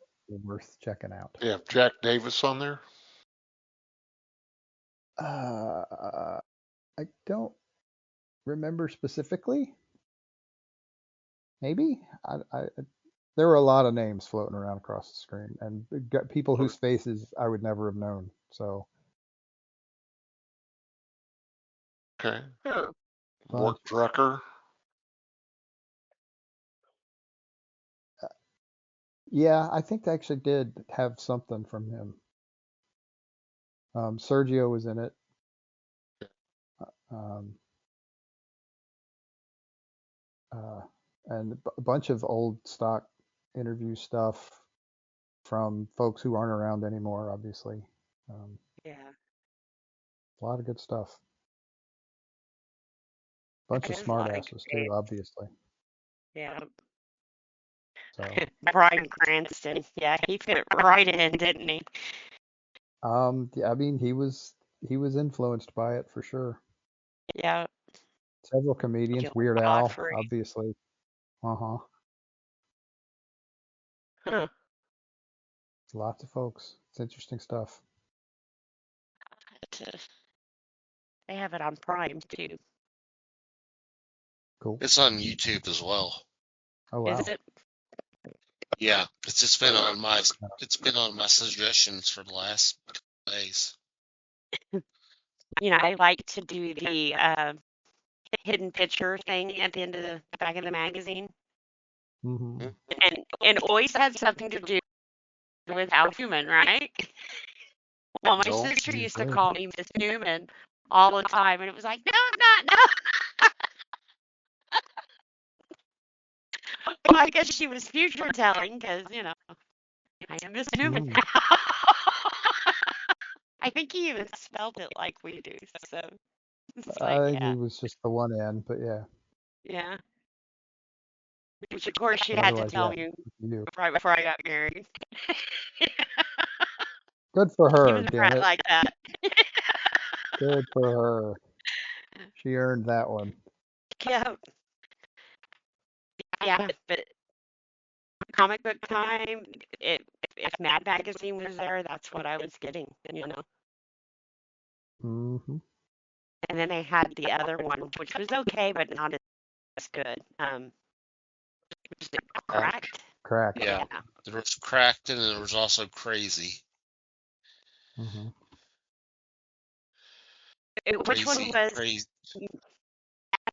Speaker 3: worth checking out.
Speaker 4: They have Jack Davis on there.
Speaker 3: I don't remember specifically. Maybe there were a lot of names floating around across the screen, and got people whose faces I would never have known. So
Speaker 4: Okay.
Speaker 5: Huh.
Speaker 4: Mort Drucker.
Speaker 3: yeah, I think they actually did have something from him. Sergio was in it. Um, uh, and a bunch of old stock interview stuff from folks who aren't around anymore, obviously. Um,
Speaker 5: Yeah.
Speaker 3: a lot of good stuff. Bunch
Speaker 5: That
Speaker 3: of
Speaker 5: is a lot of
Speaker 3: smartasses too,
Speaker 5: great.
Speaker 3: obviously.
Speaker 5: Yeah.
Speaker 3: So,
Speaker 5: Bryan Cranston. Yeah, he fit right in, didn't he?
Speaker 3: yeah, I mean, he was influenced by it for sure.
Speaker 5: Yeah.
Speaker 3: Several comedians,
Speaker 5: Gil
Speaker 3: Weird Al,
Speaker 5: Godfrey.
Speaker 3: obviously. Uh-huh.
Speaker 5: Huh.
Speaker 3: Lots of folks. It's interesting stuff.
Speaker 5: They have it on Prime too.
Speaker 3: Cool.
Speaker 2: It's on YouTube as well.
Speaker 3: Oh wow.
Speaker 5: Is it?
Speaker 2: Yeah, it's been on my suggestions for the last couple days.
Speaker 5: You know, I like to do the hidden picture thing at the end of the back of the magazine,
Speaker 3: Mm-hmm.
Speaker 5: and always has something to do with Al Newman, right? Well, my
Speaker 4: No.
Speaker 5: sister used to
Speaker 3: Usually.
Speaker 5: call me Miss Newman all the time, and it was like, no, I'm not, no. Well, I guess she was future telling because, you know, I am Miss Newman
Speaker 3: Mm.
Speaker 5: now. I think he even spelled it like we do, so it's like,
Speaker 3: I think
Speaker 5: yeah,
Speaker 3: he was just the one end, but yeah.
Speaker 5: yeah. Which, of course, she
Speaker 3: But
Speaker 5: had to
Speaker 3: otherwise,
Speaker 5: tell
Speaker 3: yeah,
Speaker 5: me
Speaker 3: you.
Speaker 5: right before I got married.
Speaker 3: Good for
Speaker 5: He
Speaker 3: her,
Speaker 5: was a
Speaker 3: damn
Speaker 5: brat
Speaker 3: it.
Speaker 5: like that.
Speaker 3: Good for her. She earned that one.
Speaker 5: Yeah, yeah, but comic book time, if Mad Magazine was there, that's what I was getting, you know.
Speaker 3: Mm-hmm.
Speaker 5: And then they had the other one, which was okay, but not as good. Was it Cracked?
Speaker 3: Cracked.
Speaker 2: Yeah,
Speaker 5: Yeah.
Speaker 2: there was Cracked and there was also Crazy.
Speaker 3: Mm-hmm.
Speaker 5: Which one was
Speaker 2: Crazy.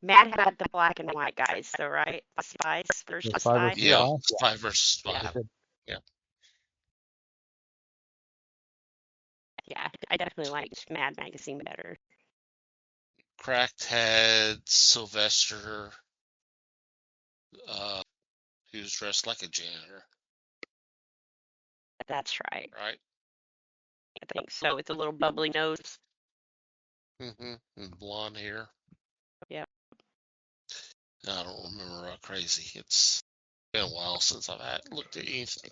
Speaker 5: Mad had the black and white guys, though, right? The spies versus
Speaker 3: The Spy
Speaker 5: spy.
Speaker 3: versus
Speaker 2: Yeah,
Speaker 3: Spy?
Speaker 2: Spy versus Spy.
Speaker 5: Yeah,
Speaker 3: Good.
Speaker 2: Yeah,
Speaker 5: yeah. I definitely liked Mad Magazine better.
Speaker 2: Cracked had Sylvester, who was dressed like a janitor,
Speaker 5: That's right.
Speaker 2: right?
Speaker 5: I think so, with the little bubbly nose.
Speaker 2: And blonde hair.
Speaker 5: Yeah.
Speaker 2: I don't remember Crazy. It's been a while since I've looked at anything.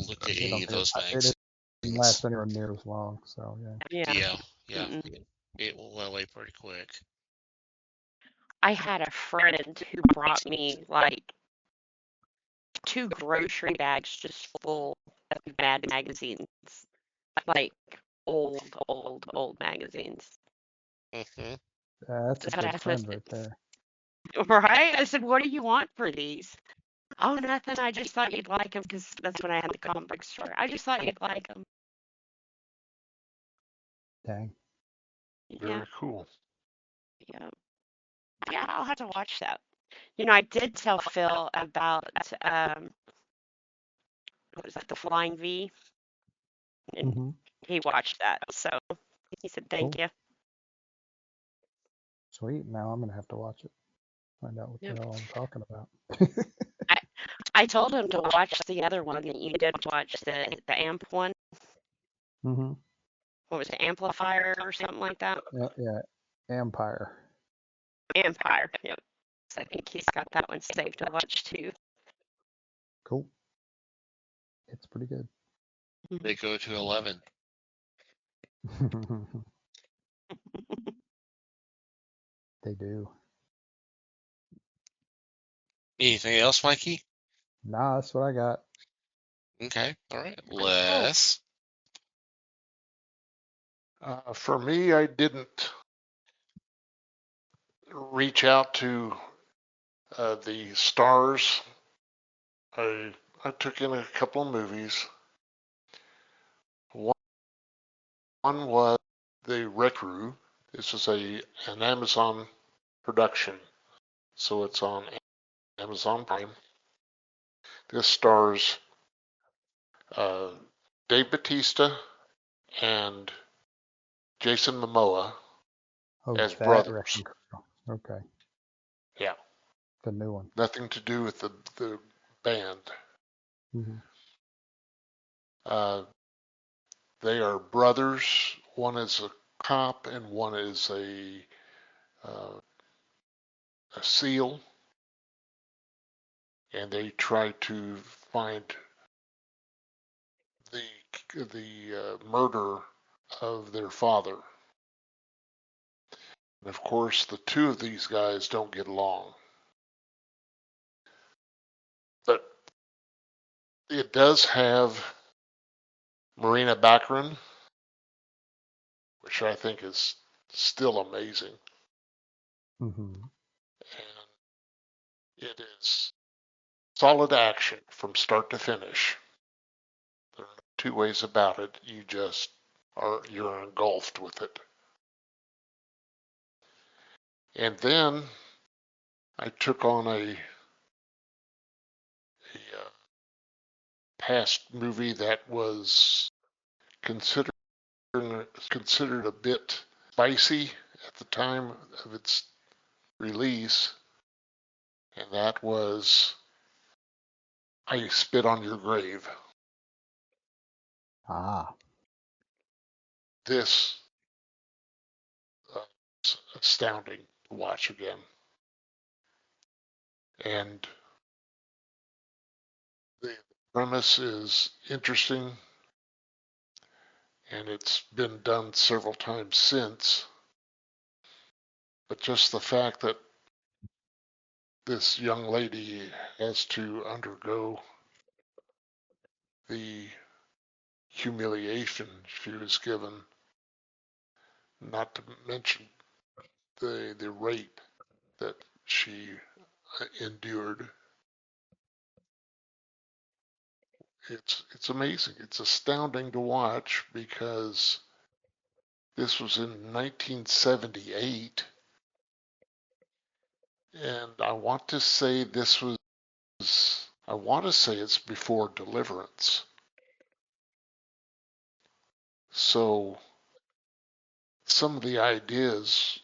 Speaker 2: Looked at any of those
Speaker 3: It
Speaker 2: magazines.
Speaker 3: didn't last anywhere near as long, so yeah.
Speaker 5: Yeah.
Speaker 2: Yeah,
Speaker 5: Mm-mm.
Speaker 2: it went away pretty quick.
Speaker 5: I had a friend who brought me like 2 grocery bags just full of Mad magazines, like old magazines.
Speaker 2: hmm
Speaker 3: That's a
Speaker 5: But I
Speaker 3: good
Speaker 5: said,
Speaker 3: friend right there.
Speaker 5: right? I said, what do you want for these? Oh, nothing. I just thought you'd like them because that's when I had the comic book store. I just thought you'd like them.
Speaker 3: Dang.
Speaker 5: Yeah,
Speaker 4: Very cool.
Speaker 5: yeah, yeah. I'll have to watch that. You know, I did tell Phil about what was that, the Flying V, and
Speaker 3: Hmm.
Speaker 5: he watched that. So he said thank
Speaker 3: Cool.
Speaker 5: you.
Speaker 3: Sweet. Now I'm gonna have to watch it. Find out what the
Speaker 5: Yep.
Speaker 3: hell I'm talking about.
Speaker 5: I told him to watch the other one that you did watch, the amp one.
Speaker 3: Hmm.
Speaker 5: What was it, Amplifier or something like that?
Speaker 3: Yeah, yeah. Empire.
Speaker 5: Empire. Yep. So I think he's got that one saved to watch too.
Speaker 3: Cool. It's pretty good.
Speaker 2: They go to 11.
Speaker 3: They do.
Speaker 2: Anything else, Mikey?
Speaker 3: Nah, that's what I got.
Speaker 2: Okay, all right. Les.
Speaker 4: For me, I didn't reach out to the stars. I took in a couple of movies. One was The Red Crew. This is an Amazon production, so it's on Amazon Prime. This stars Dave Bautista and Jason Momoa
Speaker 3: Oh,
Speaker 4: as
Speaker 3: that
Speaker 4: brothers.
Speaker 3: Wrecking Crew. Okay.
Speaker 4: Yeah,
Speaker 3: The new one.
Speaker 4: nothing to do with the band.
Speaker 3: Hmm.
Speaker 4: Uh, they are brothers. One is a cop and one is a SEAL, and they try to find the murder of their father. And of course, the two of these guys don't get along. But it does have Marina Baccarin, which I think is still amazing.
Speaker 3: Hmm.
Speaker 4: And it is solid action from start to finish. There are no two ways about it. You're engulfed with it. And then I took on a past movie that was considered considered a bit spicy at the time of its release, and that was I Spit on Your Grave.
Speaker 3: Ah.
Speaker 4: This is astounding to watch again. And the premise is interesting, and it's been done several times since. But just the fact that this young lady has to undergo the humiliation she was given, not to mention the rape that she endured. It's amazing. It's astounding to watch because this was in 1978, and I want to say it's before Deliverance. So some of the ideas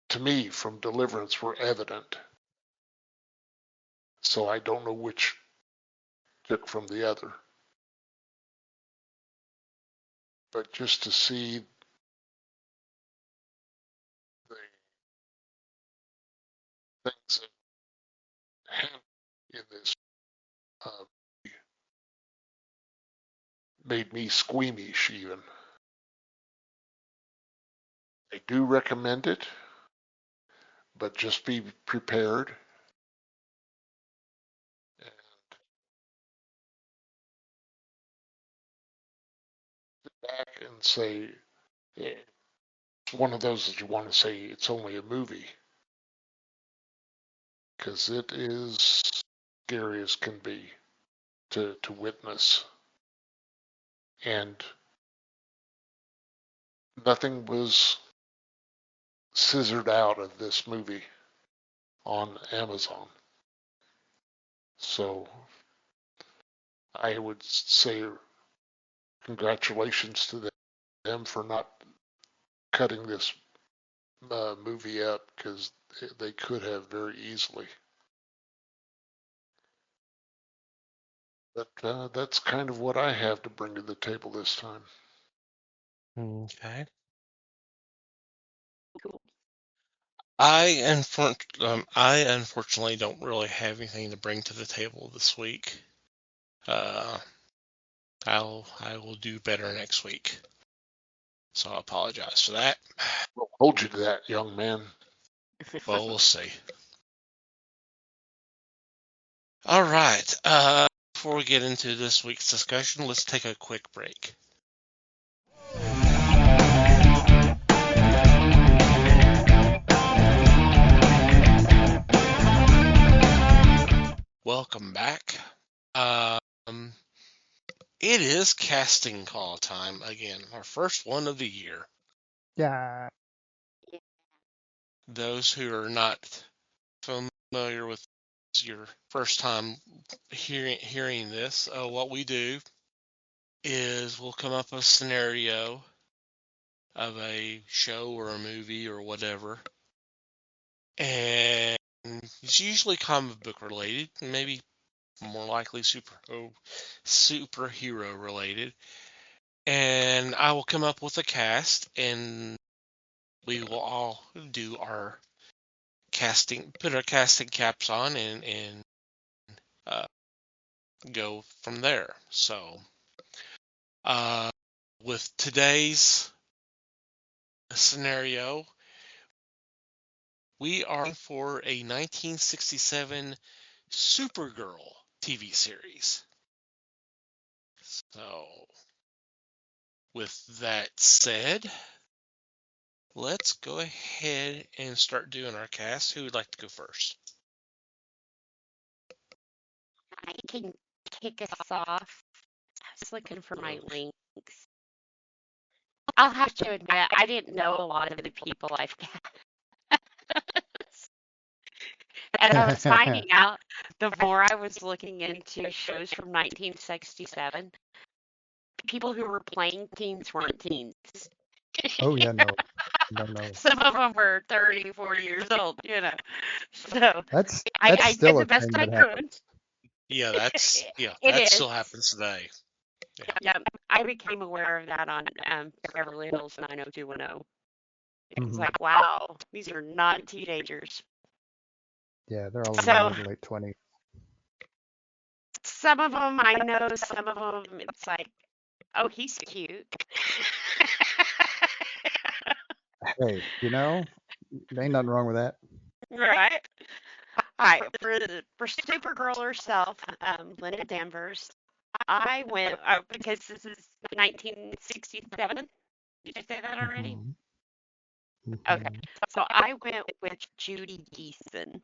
Speaker 4: to me from Deliverance were evident. So I don't know which took from the other. But just to see the things that happen in this uh, made me squeamish even. I do recommend it, but just be prepared and sit back and say, yeah, it's one of those that you want to say it's only a movie, because it is scary as can be to witness. And nothing was scissored out of this movie on Amazon. So I would say congratulations to them for not cutting this movie up, because they could have very easily. But that's kind of what I have to bring to the table this time.
Speaker 2: Okay.
Speaker 5: Cool.
Speaker 2: I unfortunately don't really have anything to bring to the table this week. I will do better next week. So I apologize for that.
Speaker 4: We'll hold you to that, young man.
Speaker 2: Well, we'll see. All right. Before we get into this week's discussion, let's take a quick break. Welcome back. It is casting call time again, our first one of the year.
Speaker 3: Yeah.
Speaker 2: Those who are not familiar with your first time hearing this, what we do is we'll come up with a scenario of a show or a movie or whatever, and it's usually comic book related, maybe more likely superhero related, and I will come up with a cast, and we will all do our put our casting caps on, and go from there. So, with today's scenario, we are for a 1967 Supergirl TV series. So, with that said, let's go ahead and start doing our cast. Who would like to go first?
Speaker 5: I can kick us off. I was looking for my links. I'll have to admit, I didn't know a lot of the people I've cast. And I was finding out the more I was looking into shows from 1967, people who were playing teens weren't teens.
Speaker 3: Oh yeah, no.
Speaker 5: Some of them were 30, 40 years old, you know. So
Speaker 3: That's
Speaker 5: I did
Speaker 3: still
Speaker 5: the
Speaker 3: a
Speaker 5: best
Speaker 3: thing
Speaker 5: I
Speaker 3: that
Speaker 5: could.
Speaker 3: happens.
Speaker 2: Yeah,
Speaker 5: It
Speaker 2: that
Speaker 5: is.
Speaker 2: still happens today.
Speaker 5: Yeah, I became aware of that on Beverly Hills 90210. It was like, wow, these are not teenagers.
Speaker 3: Yeah, they're all in their mid to late 20s.
Speaker 5: Some of them I know, some of them it's like, oh, he's cute.
Speaker 3: Hey, there ain't nothing wrong with that.
Speaker 5: Right. All right, for Supergirl herself, Linda Danvers, I went because this is 1967. Did you say that already? Okay, so I went with Judy Geeson.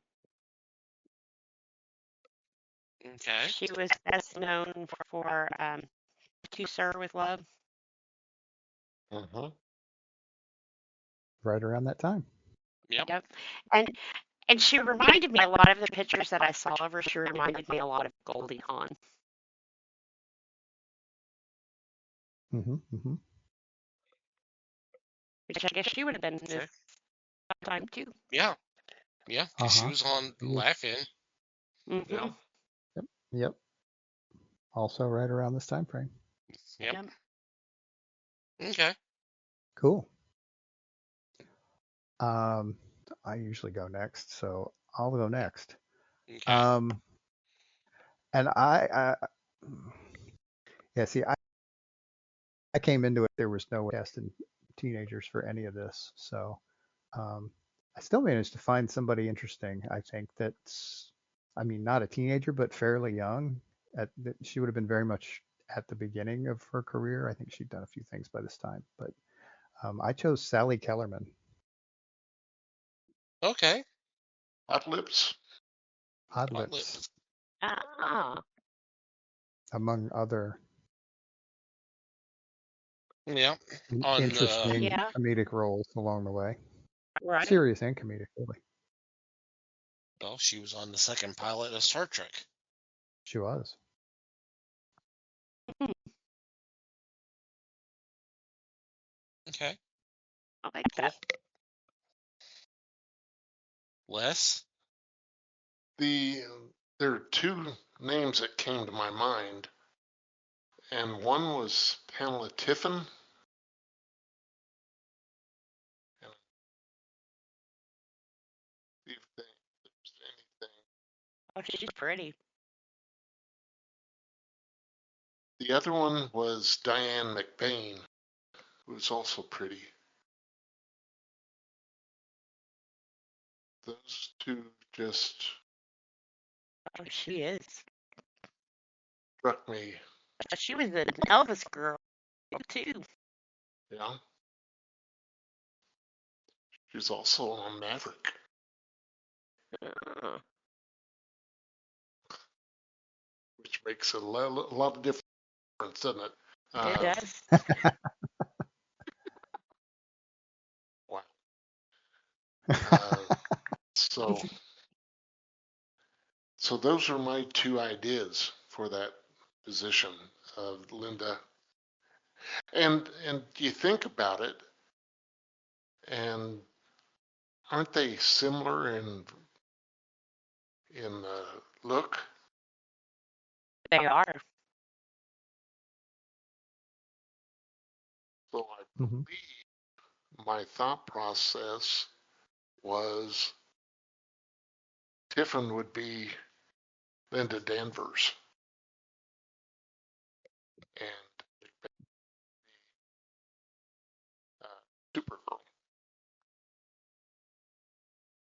Speaker 2: Okay.
Speaker 5: She was best known for To Sir with Love.
Speaker 3: Right around that time.
Speaker 2: Yep.
Speaker 5: And she reminded me a lot of the pictures that I saw of her. She reminded me a lot of Goldie Hawn. Which I guess she would have been this time too.
Speaker 2: Yeah. Yeah, because she was on Laugh-In.
Speaker 5: Mm-hmm.
Speaker 3: Yep. Also right around this time frame.
Speaker 2: Yep. Okay.
Speaker 3: Cool. I usually go next, so I'll go next.
Speaker 2: Okay.
Speaker 3: And see, I came into it, there was no casting teenagers for any of this, so I still managed to find somebody interesting. I think that's, not a teenager, but fairly young. She would have been very much at the beginning of her career. I think she'd done a few things by this time, but I chose Sally Kellerman.
Speaker 2: Okay.
Speaker 4: Hot Lips.
Speaker 3: Hot Lips.
Speaker 5: Ah,
Speaker 3: among other
Speaker 2: Yeah. On
Speaker 3: interesting
Speaker 5: yeah,
Speaker 3: comedic roles along the way.
Speaker 5: right.
Speaker 3: Serious and comedic, really.
Speaker 2: well, she was on the second pilot of Star Trek.
Speaker 3: She was.
Speaker 2: Okay,
Speaker 5: I like
Speaker 2: cool.
Speaker 5: that.
Speaker 2: Wes?
Speaker 4: There are two names that came to my mind, and one was Pamela Tiffin, and see if there's anything.
Speaker 5: Oh, she's pretty.
Speaker 4: The other one was Diane McBain, who was also pretty. Those two just
Speaker 5: Oh, she is.
Speaker 4: struck me.
Speaker 5: She was an Elvis girl too.
Speaker 4: Yeah, she's also on Maverick,
Speaker 5: Uh,
Speaker 4: which makes a lot of difference, doesn't it?
Speaker 5: it does.
Speaker 4: Wow. Uh, so, so those are my two ideas for that position of Linda. And you think about it, and aren't they similar in look?
Speaker 5: They are.
Speaker 4: So I
Speaker 3: Mhm.
Speaker 4: believe my thought process was Tiffin would be Linda Danvers, and Supergirl,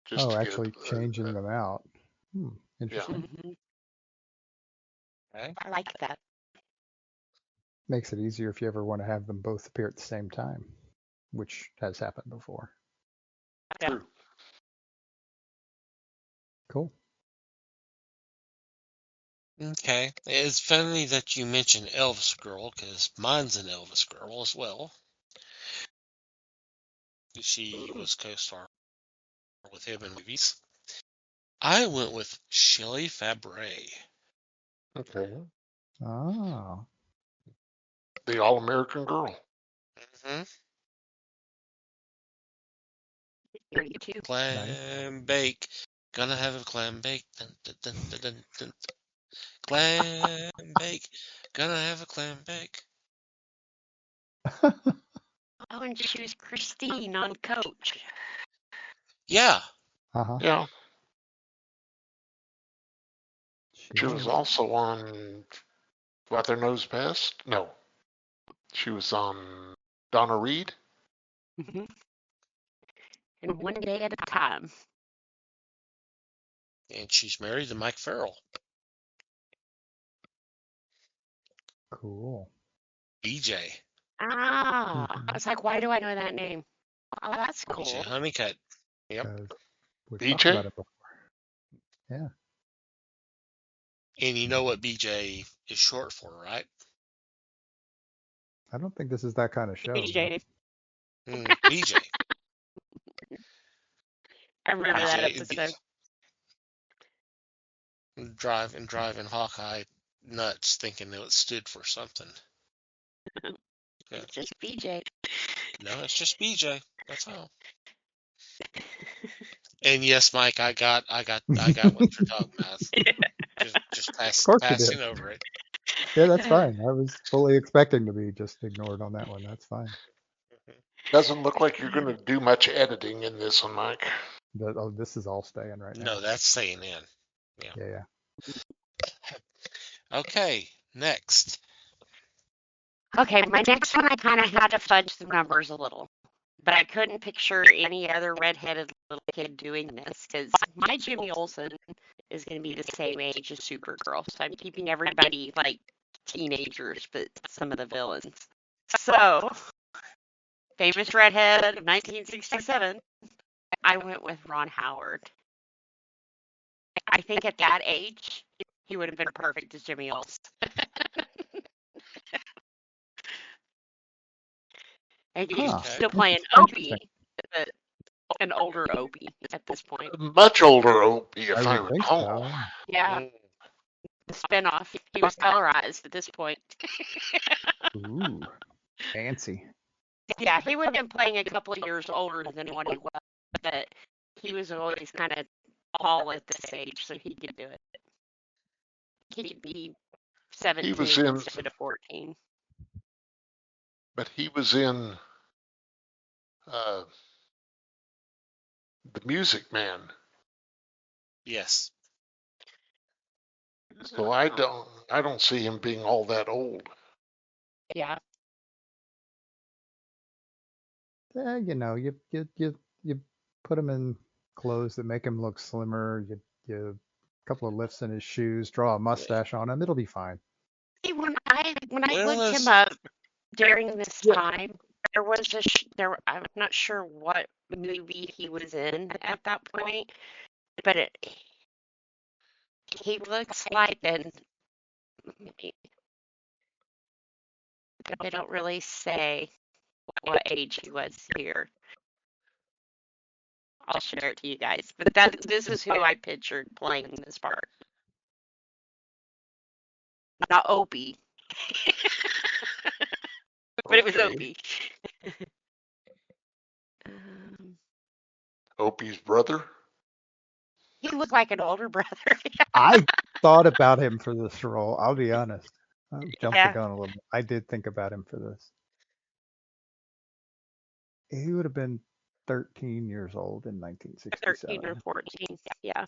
Speaker 4: just
Speaker 3: Oh,
Speaker 4: to get
Speaker 3: actually changing them out.
Speaker 4: yeah.
Speaker 3: Interesting.
Speaker 5: Hmm.
Speaker 2: Okay.
Speaker 5: I like that.
Speaker 3: Makes it easier if you ever want to have them both appear at the same time, which has happened before.
Speaker 5: Yeah.
Speaker 4: True.
Speaker 3: Cool.
Speaker 2: Okay. It's funny that you mentioned Elvis Girl, because mine's an Elvis Girl as well. She was co-star with him in movies. I went with Shelley Fabre.
Speaker 4: Okay.
Speaker 3: Ah.
Speaker 4: The All-American Girl.
Speaker 2: Hmm.
Speaker 5: Here you too.
Speaker 3: Nice.
Speaker 2: Clam bake. Gonna have a clam bake. Dun, dun, dun, dun, dun, dun. Clam bake. Gonna have a clam bake.
Speaker 5: Oh, and she was Christine on Coach.
Speaker 2: Yeah.
Speaker 3: Uh-huh.
Speaker 4: Yeah.
Speaker 3: She
Speaker 4: She was
Speaker 3: was.
Speaker 4: also on Weather Knows Best. No, she was on Donna Reed.
Speaker 5: Hmm. And one day at a time.
Speaker 2: And she's married to Mike Farrell.
Speaker 3: Cool.
Speaker 2: BJ.
Speaker 5: Ah, I
Speaker 3: Mhm.
Speaker 5: was like, why do I know that name? Oh, that's
Speaker 2: BJ
Speaker 5: cool.
Speaker 2: Honeycutt. Yep.
Speaker 3: Because we've talked
Speaker 4: BJ?
Speaker 3: about it before. Yeah.
Speaker 2: And you know what BJ is short for, right?
Speaker 3: I don't think this is that kind of show, though.
Speaker 5: BJ.
Speaker 2: BJ.
Speaker 5: I remember that
Speaker 2: BJ.
Speaker 5: episode.
Speaker 2: Driving Hawkeye nuts, thinking that it stood for something. Yeah.
Speaker 5: It's just BJ.
Speaker 2: No, it's just BJ. That's all. And yes, Mike, I got what you're talking about. Just
Speaker 3: Of course you did.
Speaker 2: passing over it.
Speaker 3: Yeah, that's fine. I was fully expecting to be just ignored on that one. That's fine.
Speaker 4: Doesn't look like you're going to do much editing in this one, Mike.
Speaker 3: Oh, this is all staying right
Speaker 2: No,
Speaker 3: now.
Speaker 2: that's staying in. Yeah.
Speaker 3: Yeah.
Speaker 2: Okay, next.
Speaker 5: Okay, my next one I kind of had to fudge the numbers a little, but I couldn't picture any other redheaded little kid doing this because my Jimmy Olsen is going to be the same age as Supergirl, so I'm keeping everybody like teenagers, but some of the villains. So, famous redhead of 1967, I went with Ron Howard. I think at that age, He would have been perfect as Jimmy Olsen. And he's
Speaker 3: Huh.
Speaker 2: Okay.
Speaker 5: still playing
Speaker 3: Interesting.
Speaker 5: Opie, but an older Opie at this point.
Speaker 4: Much older Opie,
Speaker 3: I
Speaker 4: if I
Speaker 3: would think
Speaker 4: recall.
Speaker 3: so.
Speaker 5: Yeah,
Speaker 2: Mm.
Speaker 5: the spinoff. He was colorized at this point.
Speaker 3: Ooh, fancy.
Speaker 5: Yeah, he would have been playing a couple of years older than what he was, but he was always kind of tall at this age, so he could do it. He could be
Speaker 4: He was
Speaker 5: 17
Speaker 4: in,
Speaker 5: instead of 14.
Speaker 4: but he was in uh, The Music Man.
Speaker 2: Yes.
Speaker 4: So I don't see him being all that old.
Speaker 5: Yeah.
Speaker 3: You know, you put him in clothes that make him look slimmer. You a couple of lifts in his shoes, draw a mustache on him. It'll be fine.
Speaker 5: See, when I
Speaker 2: Well,
Speaker 5: looked him
Speaker 2: that's
Speaker 5: up during this
Speaker 4: Yeah.
Speaker 5: time, there was I'm not sure what movie he was in at that point, but he looks like they don't really say what age he was here. I'll share it to you guys, but this is who I pictured playing this part, not Opie, but it was
Speaker 4: Okay.
Speaker 5: Opie. Um,
Speaker 4: Opie's brother.
Speaker 5: he looked like an older brother.
Speaker 3: I thought about him for this role. I'll be honest. I jumped the
Speaker 5: Yeah,
Speaker 3: gun a little bit. I did think about him for this. He would have been 13 years old in
Speaker 5: 13 or
Speaker 3: 1967.
Speaker 5: 14. Yeah.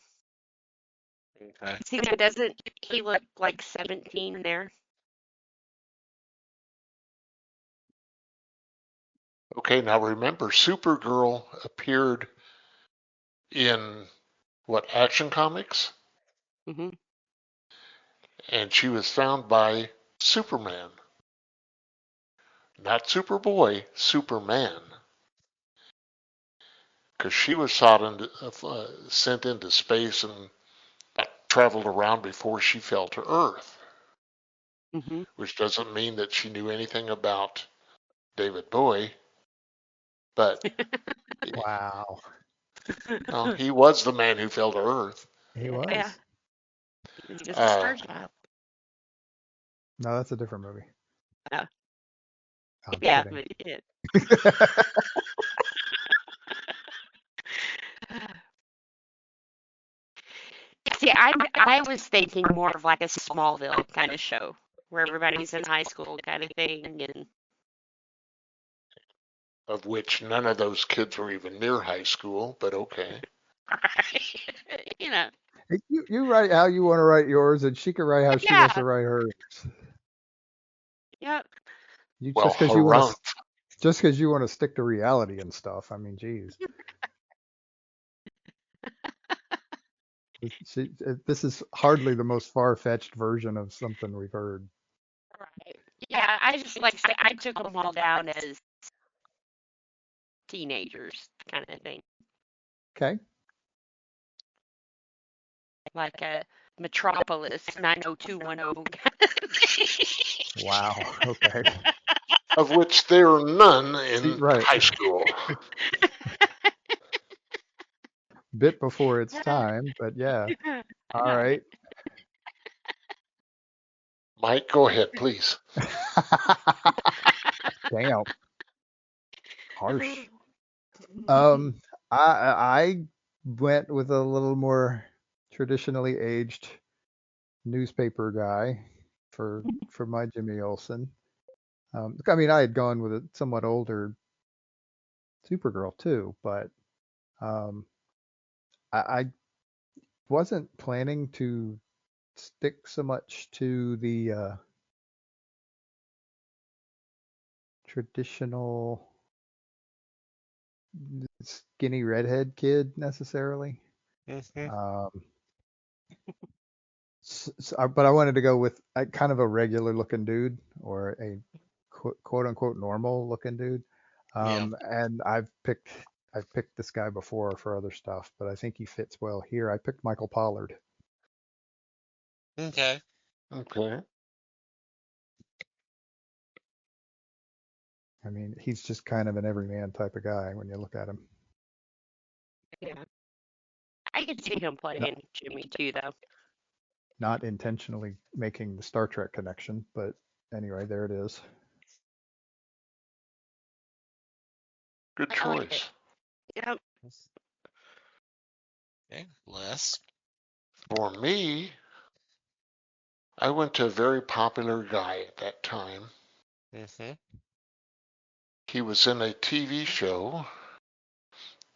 Speaker 2: okay.
Speaker 5: See, now doesn't he look like 17 there?
Speaker 4: Okay, now remember, Supergirl appeared in what, Action Comics?
Speaker 5: Hmm.
Speaker 4: And she was found by Superman. Not Superboy, Superman. Because she was sent into space and traveled around before she fell to Earth,
Speaker 5: Hmm.
Speaker 4: which doesn't mean that she knew anything about David Bowie, but
Speaker 3: Wow,
Speaker 4: well, he was the man who fell to Earth.
Speaker 3: he
Speaker 5: Yeah,
Speaker 3: was.
Speaker 5: he was just a
Speaker 4: Uh,
Speaker 5: star child.
Speaker 3: No, that's a different movie.
Speaker 5: Yeah,
Speaker 3: I'm
Speaker 5: yeah,
Speaker 3: kidding.
Speaker 5: but he did. See, I was thinking more of like a Smallville kind of show where everybody's in high school kind of thing, and
Speaker 4: of which none of those kids were even near high school, but okay.
Speaker 5: you know,
Speaker 3: Hey, you write how you want to write yours, and she can write how she wants to
Speaker 5: yeah,
Speaker 3: write hers.
Speaker 5: yep.
Speaker 3: You
Speaker 4: Well, Harumph,
Speaker 3: just because you want to stick to reality and stuff. I mean, geez, this is hardly the most far-fetched version of something we've heard.
Speaker 5: Right. Yeah, I just like I say, I took them all down as teenagers kind of thing,
Speaker 3: Okay.
Speaker 5: like a Metropolis 90210.
Speaker 3: Wow. Okay.
Speaker 4: of which there are none
Speaker 3: See,
Speaker 4: in
Speaker 3: right.
Speaker 4: high school.
Speaker 3: Bit before its time, but yeah. All right.
Speaker 4: Mike, go ahead, please.
Speaker 3: Damn. Harsh. Um, I went with a little more traditionally aged newspaper guy for my Jimmy Olsen. I mean, I had gone with a somewhat older Supergirl too, but um, I wasn't planning to stick so much to the traditional skinny redhead kid necessarily.
Speaker 2: Hmm.
Speaker 3: Um, but I wanted to go with kind of a regular looking dude or a quote unquote normal looking dude.
Speaker 2: Yeah.
Speaker 3: And I've picked this guy before for other stuff, but I think he fits well here. I picked Michael Pollard.
Speaker 2: Okay.
Speaker 4: Okay.
Speaker 3: I mean, he's just kind of an everyman type of guy when you look at him.
Speaker 5: Yeah. I could see him
Speaker 3: Not,
Speaker 5: playing Jimmy too, though.
Speaker 3: not intentionally making the Star Trek connection, but anyway, there it is.
Speaker 4: Good
Speaker 5: I like it.
Speaker 4: choice.
Speaker 5: Yep.
Speaker 2: Okay. Les.
Speaker 4: For me, I went to a very popular guy at that time.
Speaker 2: Mm-hmm.
Speaker 4: He was in a TV show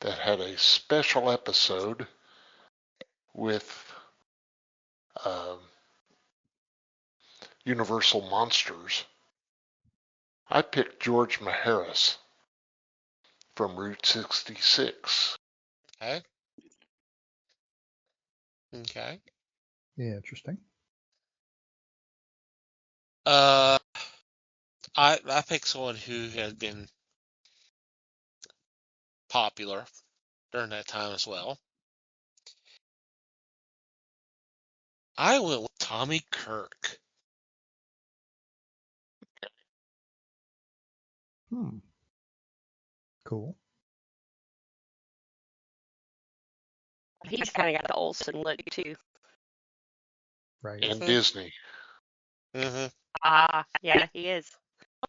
Speaker 4: that had a special episode with um, Universal Monsters. I picked George Maharis from Route 66.
Speaker 2: Okay. Okay.
Speaker 3: Yeah, interesting.
Speaker 2: I picked someone who had been popular during that time as well. I went with Tommy Kirk.
Speaker 3: Cool.
Speaker 5: He's kind of got the Olsen look too.
Speaker 3: Right.
Speaker 4: And
Speaker 2: Mm-hmm.
Speaker 4: Disney.
Speaker 2: Mm-hmm.
Speaker 5: Yeah, he is.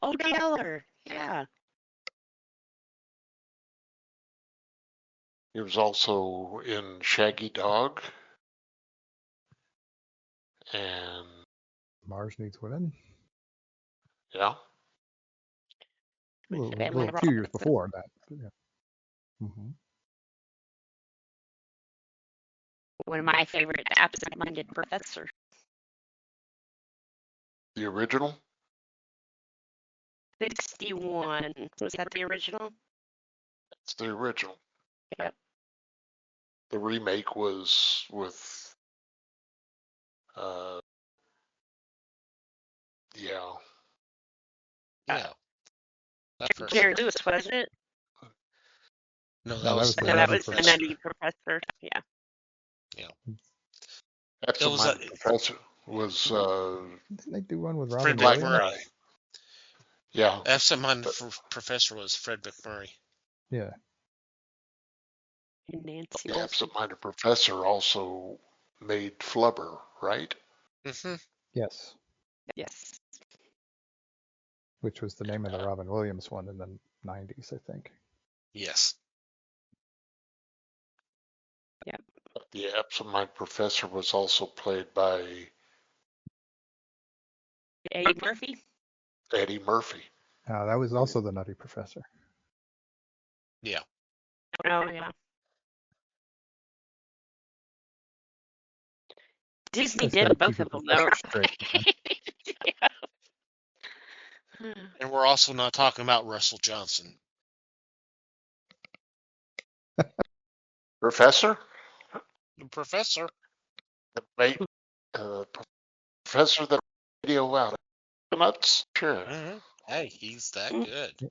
Speaker 5: Oh, Taylor. Yeah.
Speaker 4: He was also in Shaggy Dog and
Speaker 3: Mars Needs Women.
Speaker 4: yeah.
Speaker 5: With
Speaker 3: A
Speaker 5: Family
Speaker 3: few years
Speaker 5: Robinson.
Speaker 3: before that. But yeah. Mm-hmm.
Speaker 5: One of my favorite, the absent-minded professor.
Speaker 4: The original?
Speaker 5: 61. Was that the original?
Speaker 4: It's the original.
Speaker 5: Yep.
Speaker 4: The remake was with yeah.
Speaker 2: Yeah. That first.
Speaker 5: Jerry Lewis, wasn't it?
Speaker 2: No,
Speaker 3: No,
Speaker 2: that was
Speaker 3: the
Speaker 5: No, that
Speaker 3: Nutty
Speaker 5: was the
Speaker 3: Professor.
Speaker 5: Nutty Professor. Yeah.
Speaker 2: Yeah.
Speaker 4: That's
Speaker 2: It
Speaker 4: the
Speaker 2: was
Speaker 4: my professor was
Speaker 3: Didn't they do one with
Speaker 2: Fred
Speaker 3: Robin
Speaker 4: Black
Speaker 3: Williams?
Speaker 2: McMurray.
Speaker 4: Guy. Yeah.
Speaker 2: Absent-minded professor was Fred McMurray.
Speaker 3: Yeah.
Speaker 5: And Nancy
Speaker 4: The
Speaker 5: Olsen.
Speaker 4: absent-minded professor also made Flubber, right?
Speaker 2: Mm-hmm.
Speaker 3: Yes.
Speaker 5: Yes.
Speaker 3: Which was the name of the Robin Williams one in the 90s, I think.
Speaker 2: Yes.
Speaker 5: Yep.
Speaker 4: The absent-minded professor was also played by
Speaker 5: Eddie Murphy.
Speaker 4: Eddie Murphy.
Speaker 3: That was also the Nutty Professor.
Speaker 2: Yeah.
Speaker 5: Oh, yeah. Disney
Speaker 3: Just gotta
Speaker 5: did both
Speaker 3: keep your
Speaker 5: of them, though.
Speaker 3: professor straight, man.
Speaker 5: Yeah.
Speaker 2: And we're also not talking about Russell Johnson.
Speaker 4: Professor?
Speaker 2: The professor.
Speaker 4: Professor that radio out. Nuts? Sure.
Speaker 2: Mm-hmm. Hey, he's that
Speaker 5: Mm.
Speaker 2: good.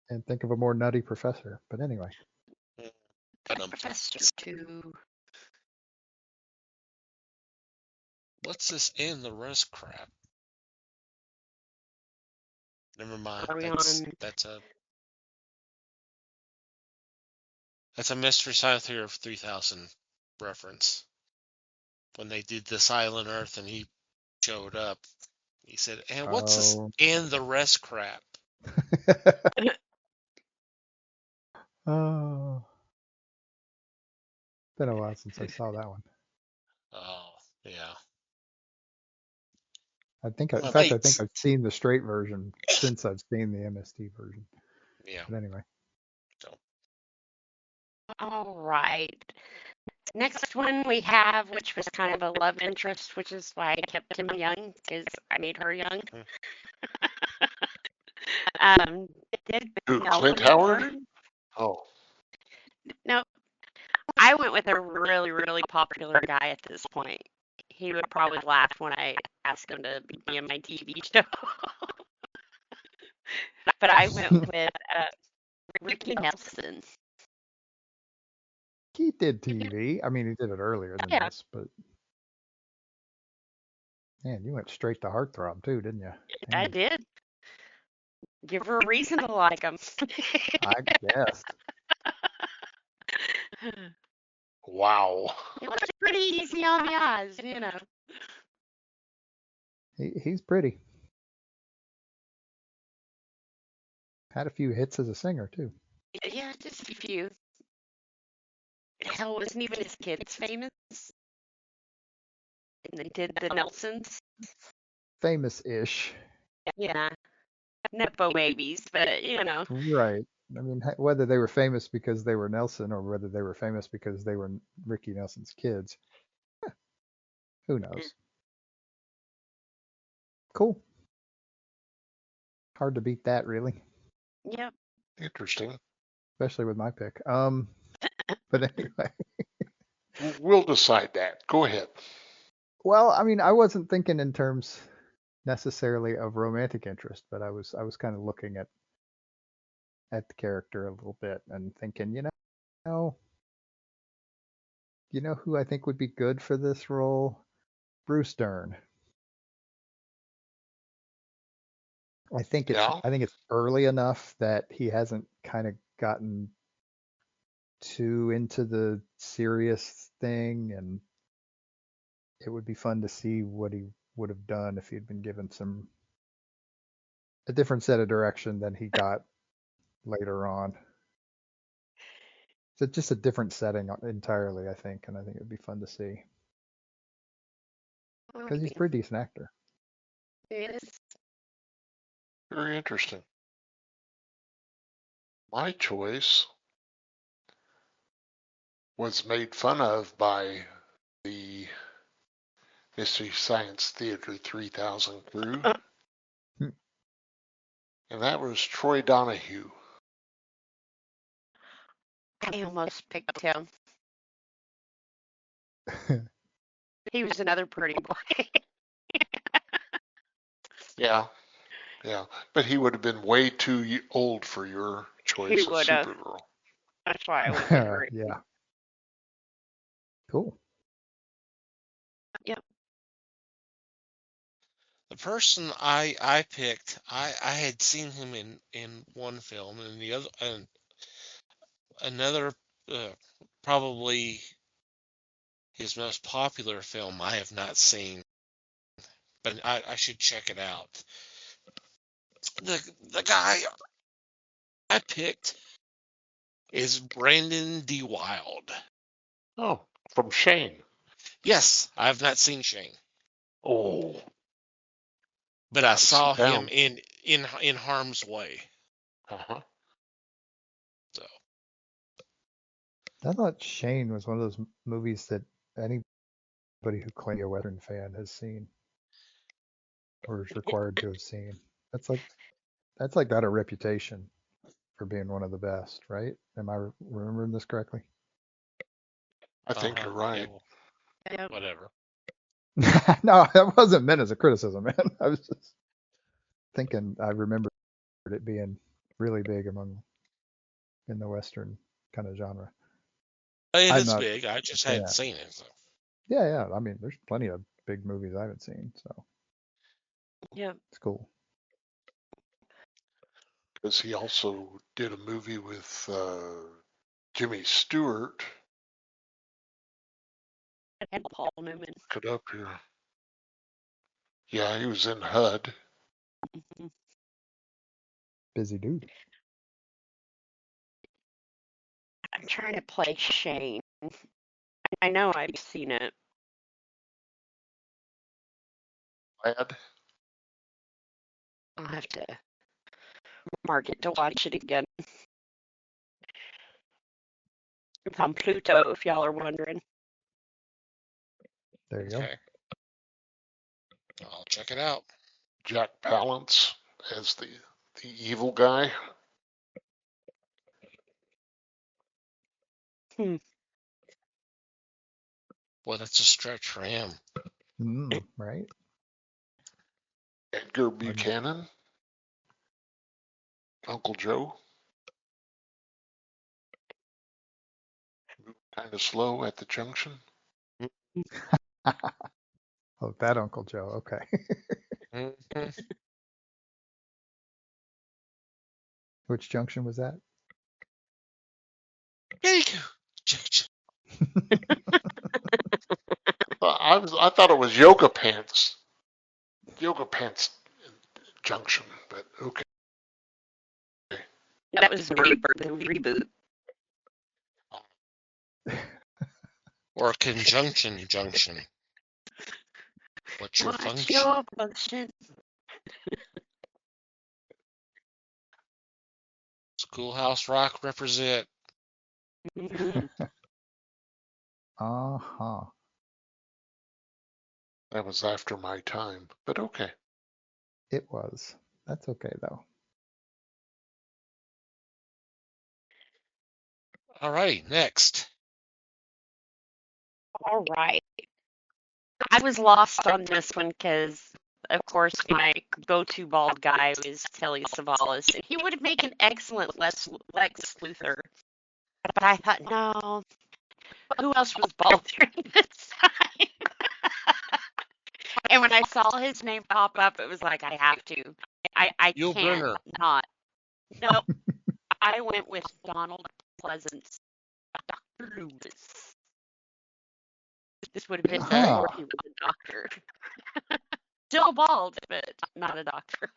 Speaker 3: And think of a more nutty professor. But anyway.
Speaker 5: Professor too.
Speaker 2: What's this in the rest crap? Never mind.
Speaker 5: Are we
Speaker 2: That's a Mystery Science Theater 3000 reference. When they did this Island Earth and he showed up, he said, "And what's this in the rest crap?"
Speaker 3: Oh. Been a while since I saw that one.
Speaker 2: Oh, yeah.
Speaker 3: I think
Speaker 2: Well,
Speaker 3: I've seen the straight version since I've seen the MST version.
Speaker 2: Yeah.
Speaker 3: But anyway.
Speaker 2: So.
Speaker 5: All right. Next one we have, which was kind of a love interest, which is why I kept him young, because I made her young.
Speaker 4: Who, Clint Howard? Oh.
Speaker 5: No, I went with a really, really popular guy at this point. He would probably laugh when I asked him to be in my TV show. But I went with Ricky Nelson.
Speaker 3: He did TV. I mean, he did it earlier than this, but Man, you went straight to heartthrob too, didn't you?
Speaker 5: I
Speaker 3: Dang,
Speaker 5: did. Give her a reason to like him.
Speaker 3: I guessed.
Speaker 4: Wow.
Speaker 5: It was pretty easy on the eyes, you know.
Speaker 3: He's pretty. Had a few hits as a singer too.
Speaker 5: Yeah, just a few. Hell, wasn't even his kids famous? And they did the Nelsons.
Speaker 3: Famous-ish.
Speaker 5: Yeah, Nepo babies, but you know.
Speaker 3: Right. I mean, whether they were famous because they were Nelson or whether they were famous because they were Ricky Nelson's kids, who knows? Cool. Hard to beat that, really,
Speaker 5: Yep.
Speaker 4: Interesting.
Speaker 3: especially with my pick. But anyway,
Speaker 4: We'll decide that. Go ahead.
Speaker 3: well, I mean, I wasn't thinking in terms necessarily of romantic interest, but I was kind of looking at the character a little bit and thinking, know, who I think would be good for this role? Bruce Dern.
Speaker 4: Yeah.
Speaker 3: I think it's early enough that he hasn't kind of gotten too into the serious thing, and it would be fun to see what he would have done if he'd been given a different set of direction than he got later on. So just a different setting entirely, I think, and I think it'd be fun to see because he's a pretty decent actor.
Speaker 5: Yes.
Speaker 4: Very interesting. My choice was made fun of by the Mystery Science Theater 3000 crew,
Speaker 3: Hmm.
Speaker 4: and that was Troy Donahue.
Speaker 5: I almost picked him. He was another pretty boy.
Speaker 4: Yeah, yeah. But he would have been way too old for your
Speaker 5: He
Speaker 4: choice of
Speaker 5: would have.
Speaker 4: Supergirl.
Speaker 5: That's why I went with Rick.
Speaker 3: Yeah, cool.
Speaker 5: Yep.
Speaker 2: The person I picked, I had seen him in one film, and the other and another probably his most popular film I have not seen, but I should check it out. The guy I picked is Brandon D. Wild.
Speaker 4: Oh, from Shane.
Speaker 2: Yes, I have not seen Shane,
Speaker 4: Oh,
Speaker 2: but I
Speaker 4: sit
Speaker 2: saw him
Speaker 4: down.
Speaker 2: in Harm's Way.
Speaker 4: Uh-huh.
Speaker 2: So
Speaker 3: I thought Shane was one of those movies that anybody who claims to be a Western fan has seen or is required to have seen. That's like got a reputation for being one of the best, right? Am I remembering this correctly?
Speaker 4: I think
Speaker 2: uh-huh,
Speaker 4: you're
Speaker 2: yeah,
Speaker 4: right.
Speaker 2: well,
Speaker 5: Yep.
Speaker 2: whatever.
Speaker 3: No, that wasn't meant as a criticism, man. I was just thinking I remembered it being really big in the Western kind of genre.
Speaker 2: It
Speaker 3: I'm
Speaker 2: is
Speaker 3: not,
Speaker 2: big. I just hadn't
Speaker 3: yeah,
Speaker 2: seen it. So.
Speaker 3: yeah. I mean, there's plenty of big movies I haven't seen, so
Speaker 5: Yep.
Speaker 3: it's cool.
Speaker 4: Because he also did a movie with Jimmy Stewart.
Speaker 5: And Paul Newman.
Speaker 4: Look it up here. Yeah, he was in HUD.
Speaker 5: Mhm.
Speaker 3: Busy dude.
Speaker 5: I'm trying to play Shane. I know I've seen it.
Speaker 4: Lad.
Speaker 5: I'll have to mark it to watch it again. It's on Pluto, if y'all are wondering.
Speaker 3: There you go.
Speaker 2: Okay, I'll check it out.
Speaker 4: Jack Palance as the evil guy.
Speaker 5: Hmm.
Speaker 2: Well, that's a stretch for him.
Speaker 3: Right?
Speaker 4: Edgar Buchanan. Uncle Joe. Kind of slow at the junction.
Speaker 3: Oh, that Uncle Joe. Okay.
Speaker 2: Mhm.
Speaker 3: Which junction was that?
Speaker 2: Geek.
Speaker 4: I thought it was Yoga Pants. Yoga Pants Junction, but okay.
Speaker 5: That was the reboot.
Speaker 2: Or conjunction junction. What's your
Speaker 5: What's
Speaker 2: function?
Speaker 5: your function?
Speaker 2: Schoolhouse Rock represent.
Speaker 5: Mhm.
Speaker 3: Uh-huh.
Speaker 4: That was after my time, but okay.
Speaker 3: It was. That's okay, though.
Speaker 2: All right, next.
Speaker 5: All right. I was lost on this one because, of course, my go-to bald guy was Telly Savalas, and he would make an excellent Lex Luthor. But I thought, no, who else was bald during this time? And when I saw his name pop up, it was like, I have to. I
Speaker 2: Yul
Speaker 5: can't
Speaker 2: Brynner.
Speaker 5: not. No, I went with Donald Pleasance, Dr. Loomis. This would have been
Speaker 2: Okay.
Speaker 5: before he was a doctor. Still bald, but not a doctor.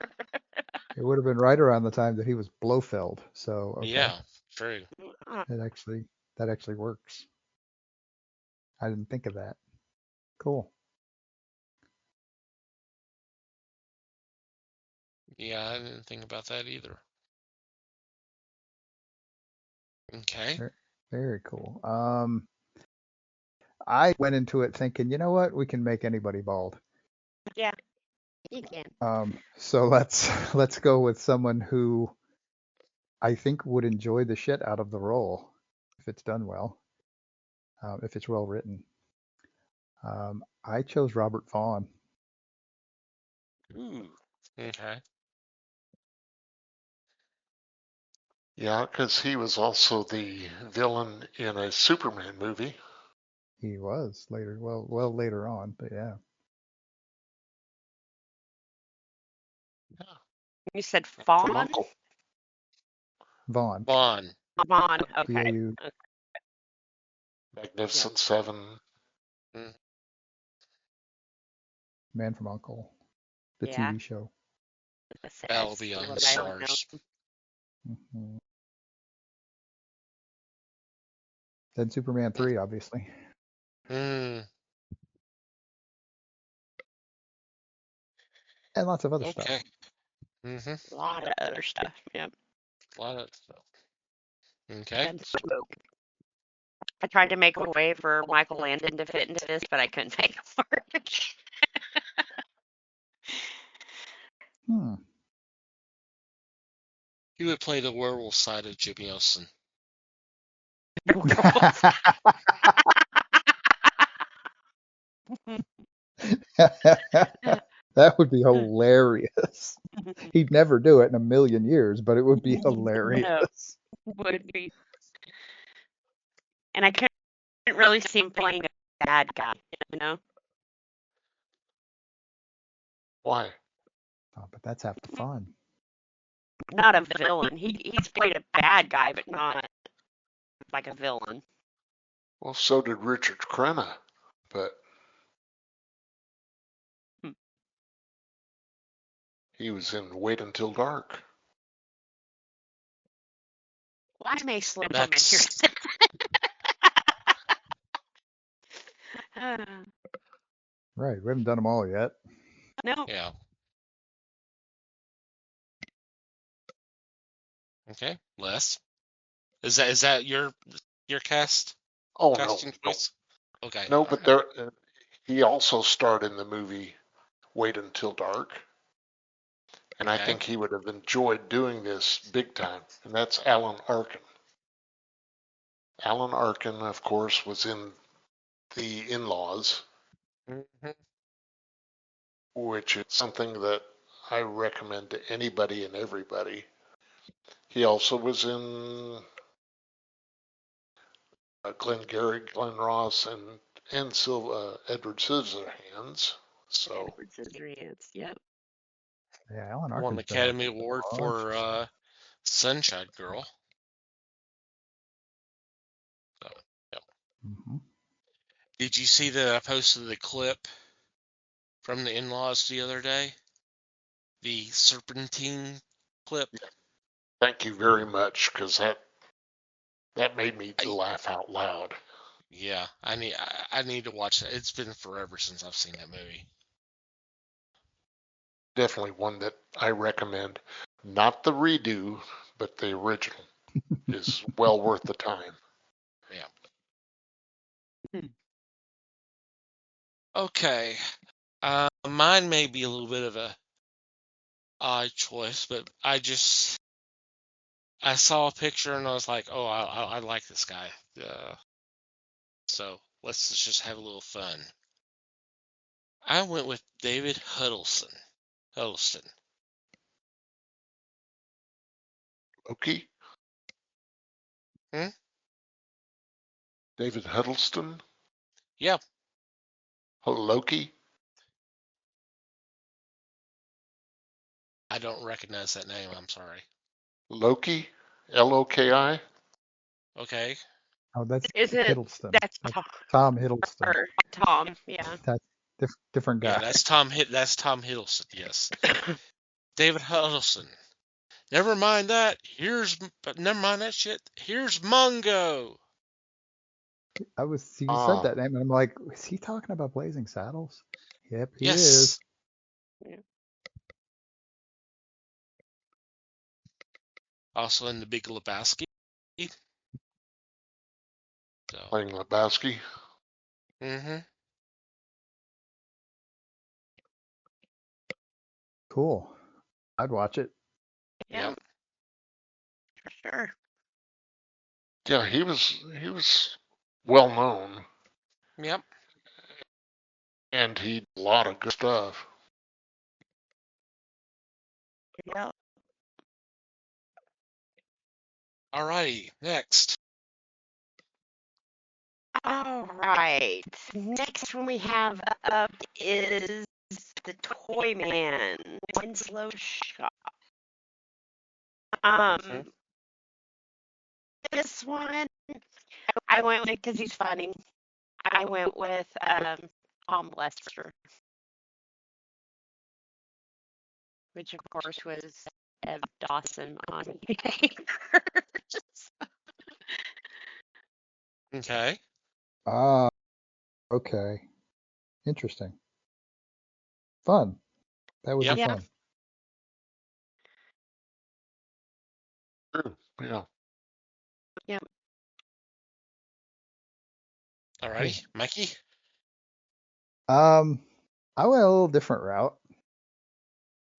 Speaker 3: It would have been right around the time that he was Blofeld. So, okay.
Speaker 2: Yeah, true.
Speaker 3: That actually works. I didn't think of that. Cool.
Speaker 2: Yeah, I didn't think about that either. Okay.
Speaker 3: Very cool. I went into it thinking, you know what? We can make anybody bald.
Speaker 5: Yeah, you can.
Speaker 3: So let's go with someone who I think would enjoy the shit out of the role if it's done well, if it's well written. I chose Robert Vaughn.
Speaker 2: Ooh. Okay.
Speaker 4: Yeah, because he was also the villain in a Superman movie.
Speaker 3: He was later, well later on, but yeah.
Speaker 5: You said
Speaker 4: From
Speaker 5: Fawn?
Speaker 4: Uncle.
Speaker 3: Vaughn.
Speaker 2: Vaughn.
Speaker 5: Vaughn. Okay.
Speaker 3: V-A-U.
Speaker 4: Magnificent Seven.
Speaker 2: Mm,
Speaker 3: Man from Uncle, the
Speaker 5: Yeah.
Speaker 3: TV show.
Speaker 5: That's
Speaker 2: Battle Beyond the Stars.
Speaker 3: hmm Then Superman 3, obviously,
Speaker 2: Mm,
Speaker 3: and lots of other
Speaker 2: okay.
Speaker 3: stuff.
Speaker 2: Mm-hmm.
Speaker 5: A lot of other stuff. Yep.
Speaker 2: A lot of stuff. Okay.
Speaker 5: And smoke. I tried to make a way for Michael Landon to fit into this, but I couldn't make it work.
Speaker 3: Hmm.
Speaker 2: He would play the werewolf side of Jimmy Olsen.
Speaker 3: That would be hilarious. He'd never do it in a million years, but it would be hilarious.
Speaker 5: Would be. And I couldn't really see him playing a bad guy, you know?
Speaker 4: Why?
Speaker 3: Oh, but that's half the fun.
Speaker 5: Not a villain. He's played a bad guy, but not like a villain.
Speaker 4: Well, so did Richard Crenna, but
Speaker 5: Hmm.
Speaker 4: he was in Wait Until Dark.
Speaker 5: Why may slip
Speaker 2: That's
Speaker 5: on my ears?
Speaker 3: Right. We haven't done them all yet.
Speaker 5: No.
Speaker 2: yeah. Okay. Les. Is that your cast?
Speaker 4: Oh,
Speaker 2: Casting
Speaker 4: no.
Speaker 2: choice? Okay.
Speaker 4: No,
Speaker 2: All
Speaker 4: but
Speaker 2: right.
Speaker 4: he also starred in the movie Wait Until Dark. And I
Speaker 2: Okay.
Speaker 4: think he would have enjoyed doing this big time. And that's Alan Arkin. Alan Arkin, of course, was in The In-Laws,
Speaker 2: Mm-hmm.
Speaker 4: which is something that I recommend to anybody and everybody. He also was in Glenn Gary, Glenn Ross, and Edward Scissorhands. So
Speaker 5: Edward Scissorhands. Yep.
Speaker 3: Yeah, Alan
Speaker 2: Won
Speaker 3: Arkin's
Speaker 2: the
Speaker 3: been in
Speaker 2: Academy
Speaker 3: a
Speaker 2: Award
Speaker 3: bunch
Speaker 2: for
Speaker 3: of stuff.
Speaker 2: Sunshine Girl. So, yep.
Speaker 3: Mm-hmm.
Speaker 2: Did you see that I posted the clip from the in-laws the other day? The Serpentine clip?
Speaker 4: thank you very much, because that made me
Speaker 2: I,
Speaker 4: laugh out loud.
Speaker 2: yeah, I need to watch that. It's been forever since I've seen that movie.
Speaker 4: Definitely one that I recommend. Not the redo, but the original is well worth the time.
Speaker 2: Yeah. Okay. Mine may be a little bit of a odd choice, but I saw a picture and I was like, oh, I like this guy. So let's just have a little fun. I went with David Huddleston.
Speaker 4: Loki?
Speaker 2: Hmm?
Speaker 4: David Huddleston?
Speaker 2: Yep.
Speaker 4: Loki?
Speaker 2: I don't recognize that name. I'm sorry.
Speaker 4: Loki? Loki?
Speaker 2: Okay.
Speaker 3: Oh, that's
Speaker 5: Isn't it?
Speaker 3: Hiddleston.
Speaker 5: That's
Speaker 3: That's Tom Hiddleston.
Speaker 5: or Tom. Yeah.
Speaker 3: That's different
Speaker 2: Yeah,
Speaker 3: guy.
Speaker 2: that's Tom Hiddleston. Yes. David Huddleston. Never mind that. Never mind that shit. Here's Mungo.
Speaker 3: You said that name, and I'm like, is he talking about Blazing Saddles? Yep, he is.
Speaker 2: Yes.
Speaker 5: Yeah.
Speaker 2: Also in the Big Lebowski. So.
Speaker 4: Playing Lebowski.
Speaker 2: Mm-hmm.
Speaker 3: Cool. I'd watch it.
Speaker 5: Yeah.
Speaker 2: Yep.
Speaker 5: For sure.
Speaker 4: Yeah, he was well known,
Speaker 2: Yep.
Speaker 4: and he did a lot of good stuff.
Speaker 5: Yeah.
Speaker 2: Alrighty. Next.
Speaker 5: All right. Next one we have up is the Toy Man, Winslow Shaw.
Speaker 2: Mm-hmm.
Speaker 5: This one I went with because he's funny. I went with Tom Lester, which of course was Ed Dawson on Anchors.
Speaker 2: Okay.
Speaker 3: Ah, okay. Interesting. Fun. That would be
Speaker 2: Yep.
Speaker 5: Yeah.
Speaker 3: fun.
Speaker 4: True. Yeah.
Speaker 5: Yep.
Speaker 2: Alrighty. Mikey.
Speaker 3: I went a little different route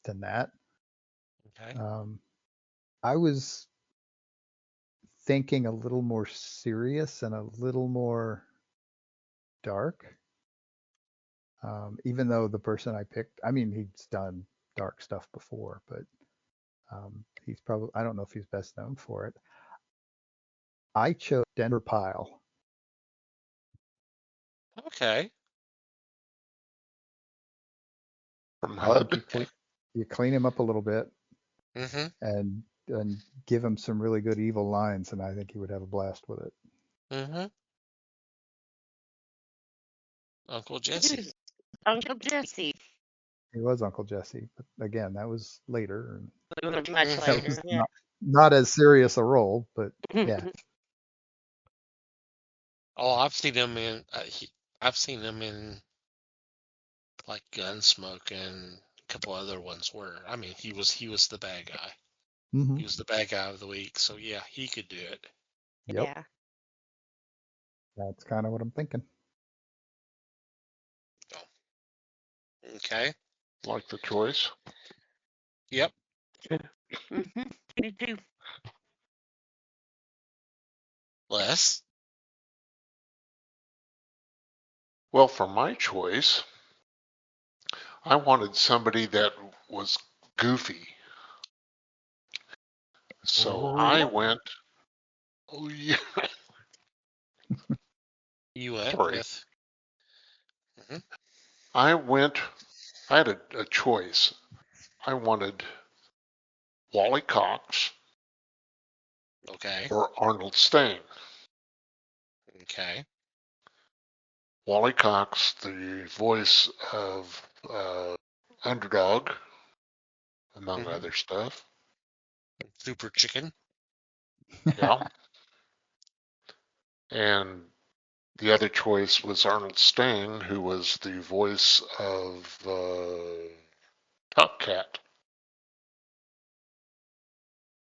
Speaker 3: than that.
Speaker 2: Okay.
Speaker 3: I was thinking a little more serious and a little more dark. Even though the person I picked, I mean, he's done dark stuff before, but he's probably, I don't know if he's best known for it. I chose Denver Pyle.
Speaker 2: Okay.
Speaker 4: From
Speaker 3: I think
Speaker 4: HUD.
Speaker 3: you clean him up a little bit
Speaker 2: Mm-hmm.
Speaker 3: and give him some really good evil lines, and I think he would have a blast with it.
Speaker 2: Mm-hmm. Uncle Jesse.
Speaker 5: Uncle Jesse.
Speaker 3: He was Uncle Jesse, but again, that was later. And
Speaker 5: Much
Speaker 2: Mhm.
Speaker 3: that
Speaker 5: later.
Speaker 3: was
Speaker 5: Yeah.
Speaker 3: not as serious a role, but yeah.
Speaker 2: Oh, I've seen him in like Gunsmoke and a couple other ones where I mean he was the bad guy.
Speaker 3: Hmm.
Speaker 2: He was the bad guy of the week. So yeah, he could do it.
Speaker 3: Yep,
Speaker 5: Yeah.
Speaker 3: that's kind of what I'm thinking.
Speaker 2: Okay.
Speaker 4: Like the choice.
Speaker 2: Yep.
Speaker 5: Me too.
Speaker 2: Les.
Speaker 4: Well, for my choice, I wanted somebody that was goofy. So I went, oh yeah,
Speaker 2: You went
Speaker 4: sorry.
Speaker 2: with. Mhm.
Speaker 4: I went I had a choice. I wanted Wally Cox
Speaker 2: Okay.
Speaker 4: or Arnold Stang.
Speaker 2: Okay.
Speaker 4: Wally Cox, the voice of Underdog, among
Speaker 2: Mhm.
Speaker 4: other stuff.
Speaker 2: Super Chicken.
Speaker 4: Yeah. And the other choice was Arnold Stang, who was the voice of Top Cat.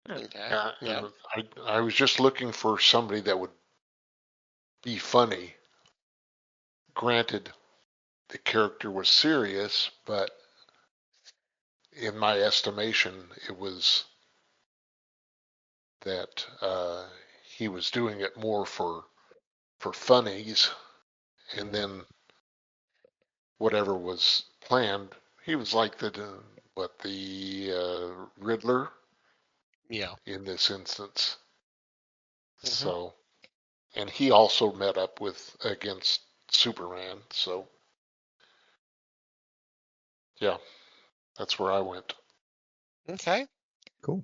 Speaker 2: Okay.
Speaker 4: And
Speaker 2: Yeah.
Speaker 4: I was just looking for somebody that would be funny. Granted, the character was serious, but in my estimation, it was that he was doing it more for funnies, and then whatever was planned, he was like the Riddler
Speaker 2: Yeah.
Speaker 4: in this instance.
Speaker 2: Mhm.
Speaker 4: So, and he also met up against Superman. So, yeah, that's where I went.
Speaker 2: Okay.
Speaker 3: Cool.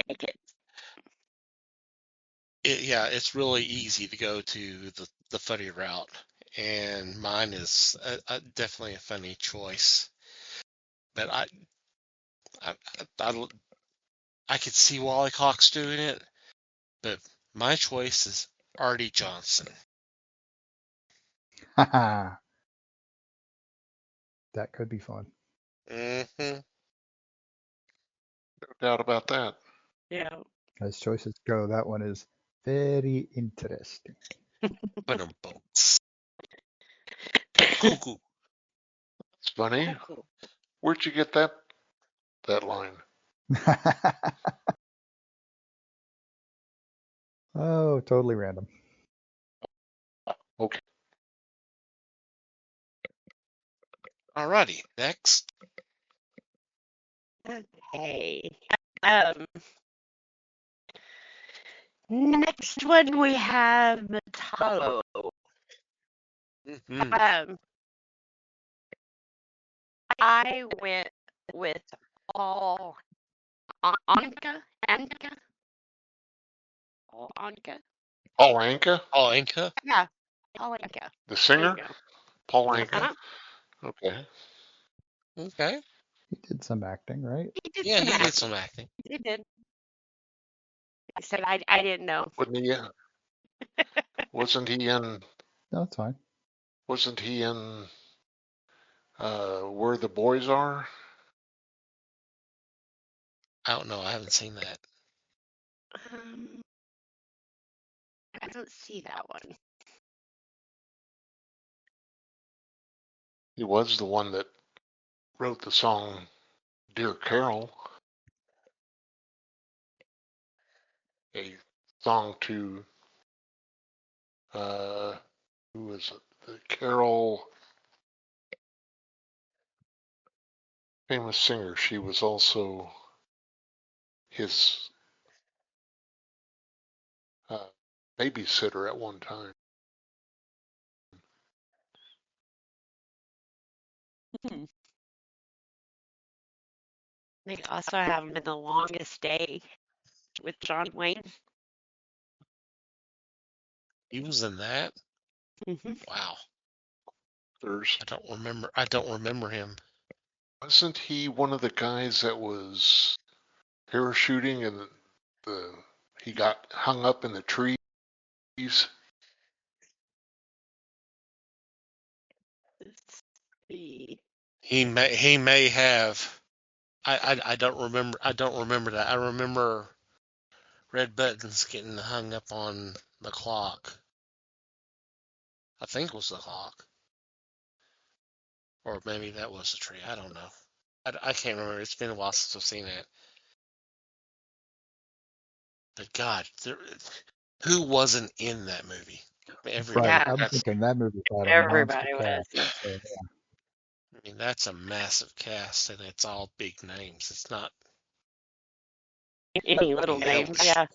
Speaker 5: Take it.
Speaker 2: Yeah, it's really easy to go to the funny route, and mine is definitely a funny choice. But I, I, I could see Wally Cox doing it, but my choice is Artie Johnson.
Speaker 3: That could be fun.
Speaker 2: Hmm.
Speaker 4: No doubt about that.
Speaker 5: Yeah.
Speaker 3: As choices go, that one is very interesting.
Speaker 2: But them boats. Cuckoo.
Speaker 4: It's funny.
Speaker 5: Cool.
Speaker 4: Where'd you get that line?
Speaker 3: Oh, totally random.
Speaker 4: Okay.
Speaker 2: Alrighty, next.
Speaker 5: Okay. Um, Next one we have Metallo.
Speaker 2: Hmm.
Speaker 5: I went with Paul Anka. Anka. Paul Anka.
Speaker 4: Paul Anka,
Speaker 2: Oh, Inca.
Speaker 5: Yeah. Paul Anka.
Speaker 4: the
Speaker 5: There you
Speaker 4: singer.
Speaker 5: go.
Speaker 4: Paul
Speaker 2: Hmm.
Speaker 4: Anka.
Speaker 5: Uh-huh.
Speaker 4: Okay.
Speaker 2: Okay.
Speaker 3: He did some acting, right?
Speaker 5: He did
Speaker 2: Yeah,
Speaker 5: some
Speaker 2: he did
Speaker 5: acting.
Speaker 2: some acting.
Speaker 5: He did. I said I didn't know.
Speaker 4: Wasn't he? Wasn't he in?
Speaker 3: No, it's fine.
Speaker 4: Wasn't he in? Where the Boys Are?
Speaker 2: I don't know. I haven't seen that.
Speaker 5: Um, I don't see that one.
Speaker 4: He was the one that wrote the song "Dear Carol," a song to uh, who was it? The Carol, famous singer. She was also his uh, babysitter at one time.
Speaker 5: Hmm. They also have him in The Longest Day with John Wayne.
Speaker 2: He was in that.
Speaker 5: Hmm.
Speaker 2: Wow.
Speaker 4: There's
Speaker 2: I don't remember him.
Speaker 4: Wasn't he one of the guys that was parachuting and the he got hung up in the trees?
Speaker 5: Let's see.
Speaker 2: He may have. I don't remember. I don't remember that. I remember Red Buttons getting hung up on the clock. I think it was the clock, or maybe that was the tree. I don't know. I can't remember. It's been a while since I've seen it. But God, who wasn't in that movie? Everybody.
Speaker 3: Right.
Speaker 5: Yeah,
Speaker 3: I'm
Speaker 2: That's.
Speaker 3: thinking that movie had a monster
Speaker 5: everybody was.
Speaker 3: cast. So,
Speaker 2: I mean, that's a massive cast, and it's all big names. It's not.
Speaker 5: Any
Speaker 2: I
Speaker 5: little
Speaker 2: mean, hell.
Speaker 5: names, yeah.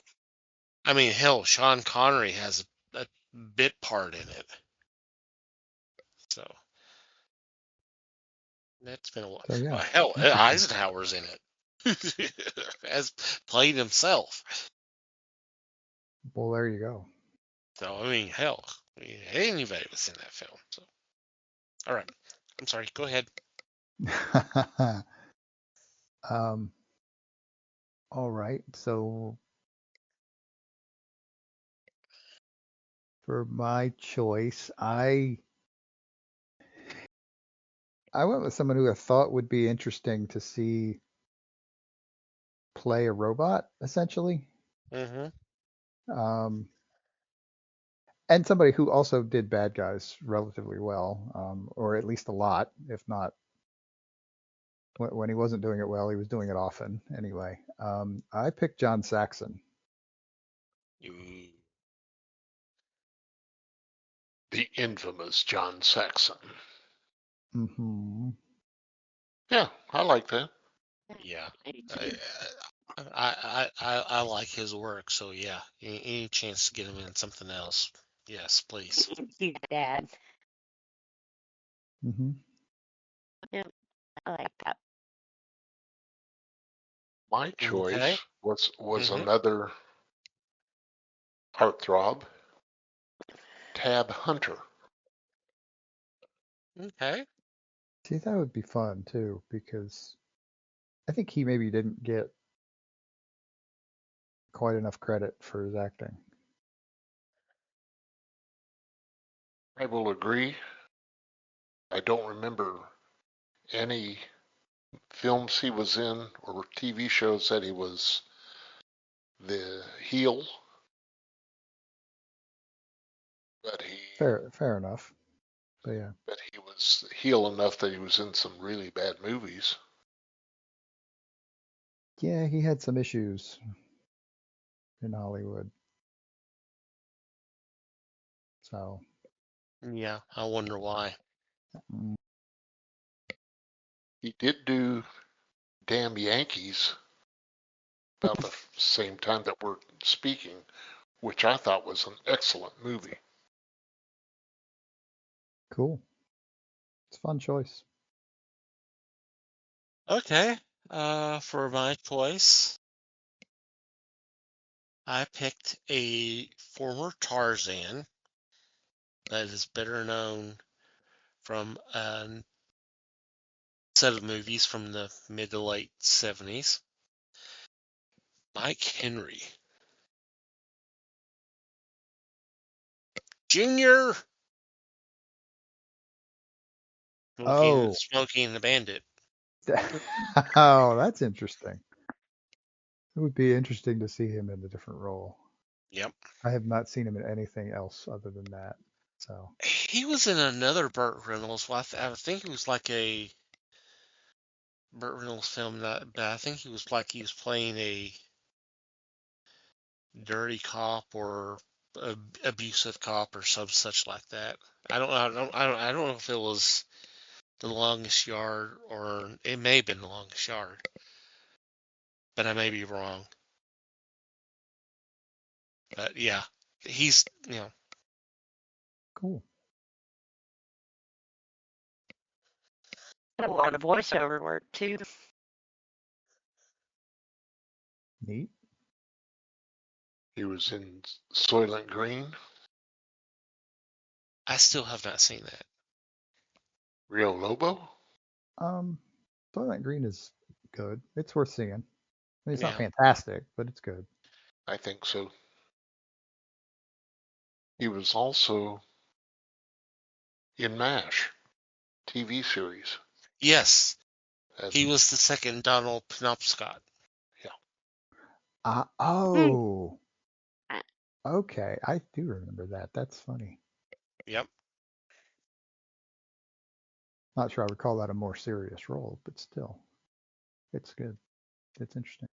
Speaker 2: I mean, hell. Sean Connery has a bit part in it. So That's been a while.
Speaker 3: So yeah,
Speaker 2: Hell,
Speaker 3: interesting.
Speaker 2: Eisenhower's in it as playing himself.
Speaker 3: Well, there you go.
Speaker 2: So I mean, hell, anybody was in that film. So, all right, I'm sorry. Go ahead.
Speaker 3: um, all right. So for my choice, I went with someone who I thought would be interesting to see play a robot, essentially.
Speaker 2: Mm-hmm.
Speaker 3: Um, and somebody who also did bad guys relatively well, or at least a lot, if not when he wasn't doing it well, he was doing it often anyway. I picked John Saxon.
Speaker 4: The infamous John Saxon.
Speaker 3: Hmm.
Speaker 4: Yeah, I like that.
Speaker 2: Yeah.
Speaker 5: I do
Speaker 2: I,
Speaker 5: too.
Speaker 2: I like his work. So yeah, any chance to get him in something else? Yes, please.
Speaker 5: Cute dad.
Speaker 3: Hmm.
Speaker 5: Yeah, I like that.
Speaker 4: My
Speaker 2: Okay.
Speaker 4: choice was
Speaker 2: Mm-hmm.
Speaker 4: another heartthrob, Tab Hunter.
Speaker 2: Okay.
Speaker 3: See, that would be fun too, because I think he maybe didn't get quite enough credit for his acting.
Speaker 4: I will agree. I don't remember any films he was in or TV shows that he was the heel, but
Speaker 3: Fair enough. But yeah,
Speaker 4: he was heel enough that he was in some really bad movies.
Speaker 3: yeah, he had some issues in Hollywood. So,
Speaker 2: Yeah, I wonder why.
Speaker 3: mm,
Speaker 4: He did do Damn Yankees about the same time that we're speaking, which I thought was an excellent movie.
Speaker 3: cool. It's a fun choice.
Speaker 2: Okay. For my choice, I picked a former Tarzan that is better known from a set of movies from the mid to late 70s. Mike Henry. Junior!
Speaker 3: Oh,
Speaker 2: Smokey and the Bandit.
Speaker 3: oh, that's interesting. It would be interesting to see him in a different role.
Speaker 2: Yep.
Speaker 3: I have not seen him in anything else other than that. So,
Speaker 2: He was in another Burt Reynolds. Well, I think it was like a Burt Reynolds film, but I think he was playing a dirty cop or abusive cop or some such like that. I don't know if it was The Longest Yard or it may have been The Longest Yard, but I may be wrong. But yeah, he's
Speaker 3: cool.
Speaker 5: A lot of voiceover work too.
Speaker 3: Neat.
Speaker 4: He was in Soylent Green,
Speaker 2: I still have not seen that.
Speaker 4: Rio Lobo.
Speaker 3: Um, Soylent Green is good. It's worth seeing. I mean, it's not
Speaker 2: Yeah.
Speaker 3: fantastic, but it's good.
Speaker 4: I think so. He was also in MASH TV series.
Speaker 2: Yes,
Speaker 4: As,
Speaker 2: he was the second Donald Penobscot.
Speaker 5: Hmm.
Speaker 3: Oh, okay. I do remember that. That's funny.
Speaker 2: Yep.
Speaker 3: Not sure I would call that a more serious role, but still, it's good. It's interesting.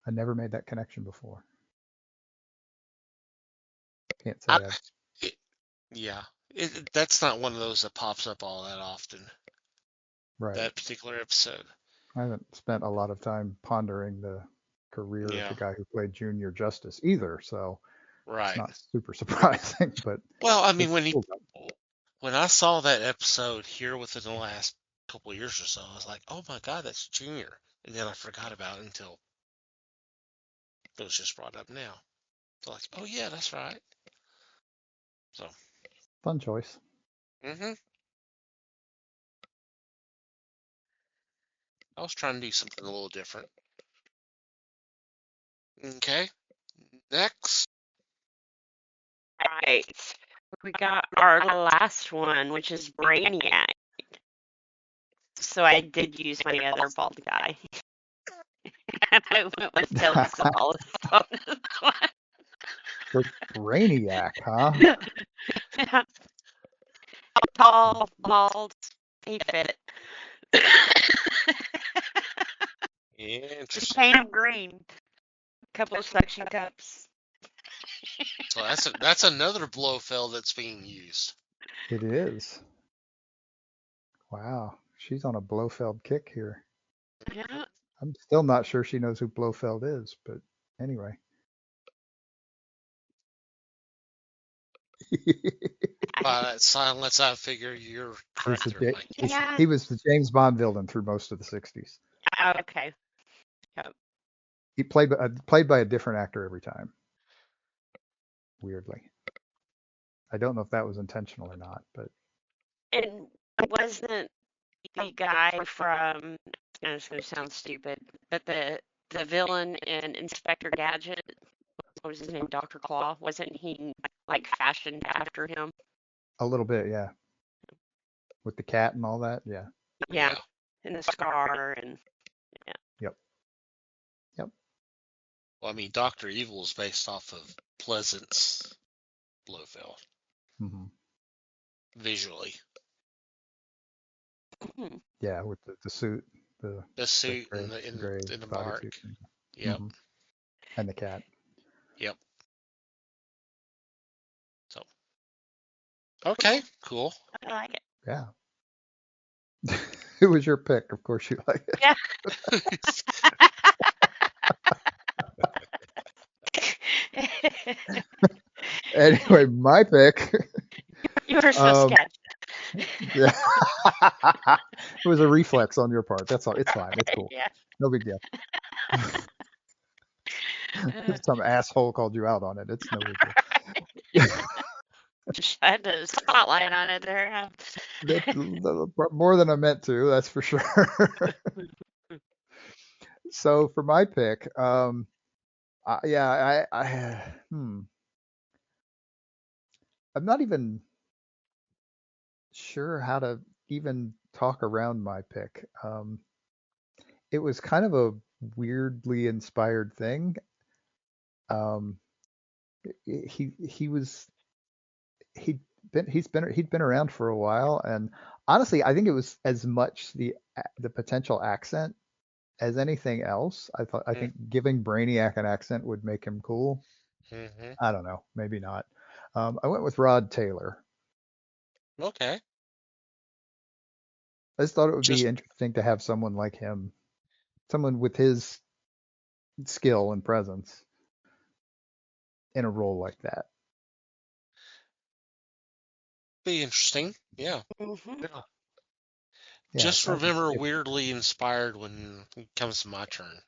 Speaker 3: I never made that connection before. Can't say
Speaker 2: I,
Speaker 3: I've.
Speaker 2: it, yeah. That's not one of those that pops up all that often.
Speaker 3: Right.
Speaker 2: That particular episode.
Speaker 3: I haven't spent a lot of time pondering the career of
Speaker 2: Yeah.
Speaker 3: the guy who played Junior Justice either, so it's
Speaker 2: Right.
Speaker 3: not super surprising, but
Speaker 2: Well, I mean,
Speaker 3: it's cool.
Speaker 2: when I saw that episode here within the last couple of years or so. I was like, oh my God, that's Junior. And then I forgot about it until it was just brought up now. So like, oh yeah, that's right. So.
Speaker 3: Fun choice.
Speaker 2: I was trying to do something a little different. Okay. Next.
Speaker 5: Right. We got our last one, which is Brainiac. So I did use my other bald guy. And I went with Telly Savalas on this one.
Speaker 3: The Brainiac, huh?
Speaker 5: Yeah. Tall, bald, he fit. Just
Speaker 2: Interesting.
Speaker 5: paint him green. Couple of suction cups.
Speaker 2: So that's another Blofeld that's being used.
Speaker 3: It is. Wow. She's on a Blofeld kick here.
Speaker 5: Yeah.
Speaker 3: I'm still not sure she knows who Blofeld is, but anyway.
Speaker 2: By that silence, I figure you're correct.
Speaker 5: Yeah.
Speaker 3: He was the James Bond villain through most of the 60s.
Speaker 5: Oh, okay. Yep.
Speaker 3: He played by a different actor every time. Weirdly. I don't know if that was intentional or not, but
Speaker 5: And wasn't the guy from, it's going to sound stupid, but the villain in Inspector Gadget, what was his name, Dr. Claw, wasn't he like fashioned after him?
Speaker 3: a little bit, yeah. With the cat and all that, yeah.
Speaker 5: Yeah. And the scar and yeah.
Speaker 3: Yep.
Speaker 2: Well, I mean, Dr. Evil is based off of Pleasant's Blofeld.
Speaker 3: Mm-hmm.
Speaker 2: Visually.
Speaker 3: Yeah, with the suit, the
Speaker 2: suit
Speaker 3: gray,
Speaker 2: and
Speaker 3: gray
Speaker 2: the
Speaker 3: bodysuit.
Speaker 2: mark. Yep.
Speaker 3: Mm-hmm. And the cat.
Speaker 2: Yep. So. Okay, cool.
Speaker 5: I like it.
Speaker 3: Yeah. It was your pick, of course you like it.
Speaker 5: Yeah.
Speaker 3: Anyway, my pick.
Speaker 5: You were so sketchy.
Speaker 3: Yeah. It was a reflex on your part. That's all. It's fine. It's cool.
Speaker 5: Yeah.
Speaker 3: No big deal. Some asshole called you out on it. It's no big deal.
Speaker 5: Shined a spotlight on it there.
Speaker 3: More than I meant to, that's for sure. So for my pick, I'm not even sure how to even talk around my pick. It was kind of a weirdly inspired thing. He'd been around for a while, and honestly, I think it was as much the potential accent as anything else. I think giving Brainiac an accent would make him cool.
Speaker 2: Mm-hmm.
Speaker 3: I don't know, maybe not. I went with Rod Taylor.
Speaker 2: Okay.
Speaker 3: I just thought it would be interesting to have someone like him, someone with his skill and presence in a role like that.
Speaker 2: Be interesting. Yeah.
Speaker 5: Mm-hmm.
Speaker 2: Yeah.
Speaker 3: Yeah,
Speaker 2: Just remember weirdly inspired when it comes to my turn.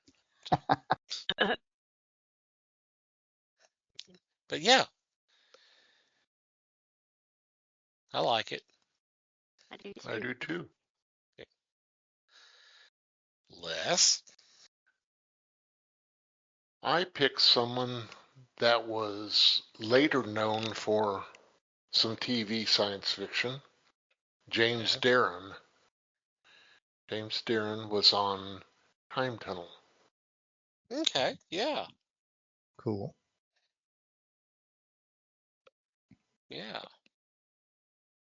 Speaker 2: But yeah. I like it.
Speaker 4: I do too.
Speaker 2: Okay. Les?
Speaker 4: I picked someone that was later known for some TV science fiction. James Darren. James Darren was on Time Tunnel.
Speaker 2: Okay, yeah.
Speaker 3: Cool.
Speaker 2: Yeah.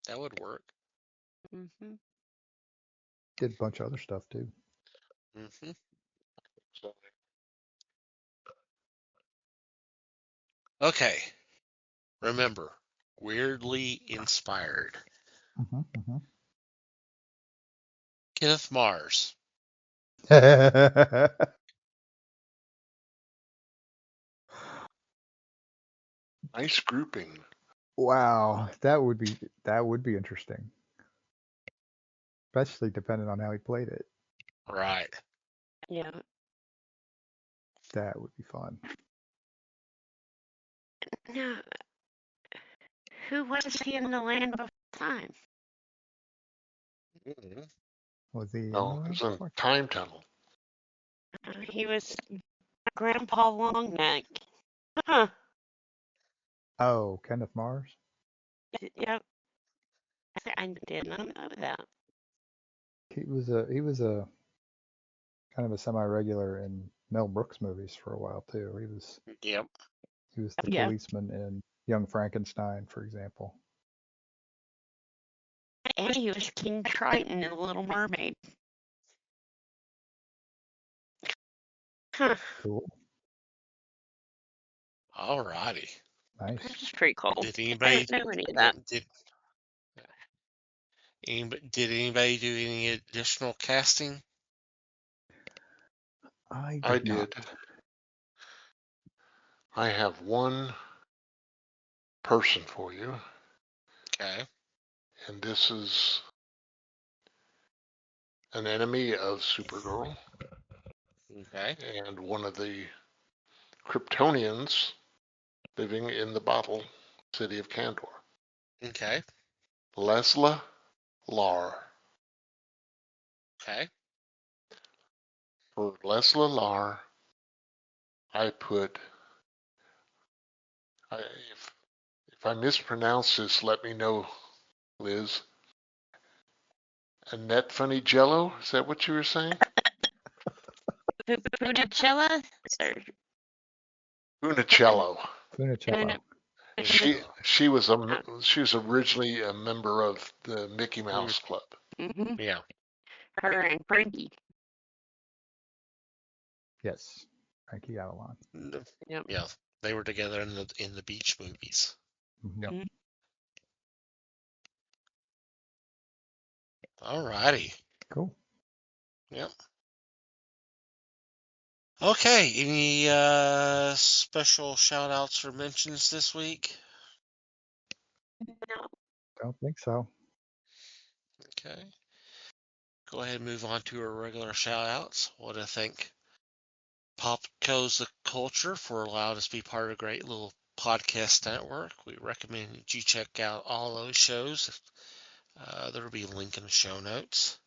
Speaker 2: That would work.
Speaker 5: Mm-hmm.
Speaker 3: Did a bunch of other stuff too.
Speaker 2: Mm-hmm.
Speaker 4: So,
Speaker 2: Okay. Remember, weirdly inspired.
Speaker 3: Mm-hmm.
Speaker 2: Kenneth Mars.
Speaker 4: nice grouping.
Speaker 3: Wow, that would be interesting. especially depending on how he played it.
Speaker 2: Right.
Speaker 5: Yeah.
Speaker 3: That would be fun.
Speaker 5: Now, who was he in the land of time?
Speaker 2: Mhm.
Speaker 3: Was he in the
Speaker 4: No,
Speaker 3: land
Speaker 4: it's a
Speaker 3: before?
Speaker 4: time tunnel.
Speaker 5: He was Grandpa Longneck. Huh.
Speaker 3: Oh, Kenneth Mars?
Speaker 5: Yep. I did not know that.
Speaker 3: He was a kind of a semi-regular in Mel Brooks movies for a while too.
Speaker 2: Yep.
Speaker 3: He was the
Speaker 5: Yeah.
Speaker 3: policeman in Young Frankenstein, for example.
Speaker 5: And he was King Triton in The Little Mermaid. Huh.
Speaker 3: Cool.
Speaker 2: Alrighty.
Speaker 3: Nice.
Speaker 5: That's pretty cool.
Speaker 2: Did
Speaker 5: I
Speaker 2: anybody
Speaker 5: didn't know any of that.
Speaker 2: did anybody do any additional casting?
Speaker 3: I
Speaker 4: I
Speaker 3: did not.
Speaker 4: did. I have one person for you,
Speaker 2: Okay.
Speaker 4: and this is an enemy of Supergirl
Speaker 2: Okay.
Speaker 4: and one of the Kryptonians living in the bottle city of Kandor.
Speaker 2: Okay.
Speaker 4: Lesla Lar.
Speaker 2: Okay.
Speaker 4: For Lesla Lar, I put, if I mispronounce this, let me know, Liz. Annette Funny Jello? Is that what you were saying?
Speaker 5: Punachella?
Speaker 4: Unicello.
Speaker 3: Funicello.
Speaker 4: She was originally a member of the Mickey Mouse Club.
Speaker 5: Mm-hmm.
Speaker 2: Yeah.
Speaker 5: Her and Frankie.
Speaker 3: Yes. Frankie Avalon.
Speaker 5: Yep.
Speaker 2: Yeah. They were together in the Beach movies.
Speaker 3: Mhm.
Speaker 5: Yep.
Speaker 2: Alrighty.
Speaker 3: Cool.
Speaker 2: Yep. Okay. Any special shout outs or mentions this week?
Speaker 5: No.
Speaker 3: Don't think so.
Speaker 2: Okay. Go ahead and move on to our regular shout outs. Want to thank Popco's the Culture for allowing us to be part of a great little podcast network. We recommend that you check out all those shows. There will be a link in the show notes.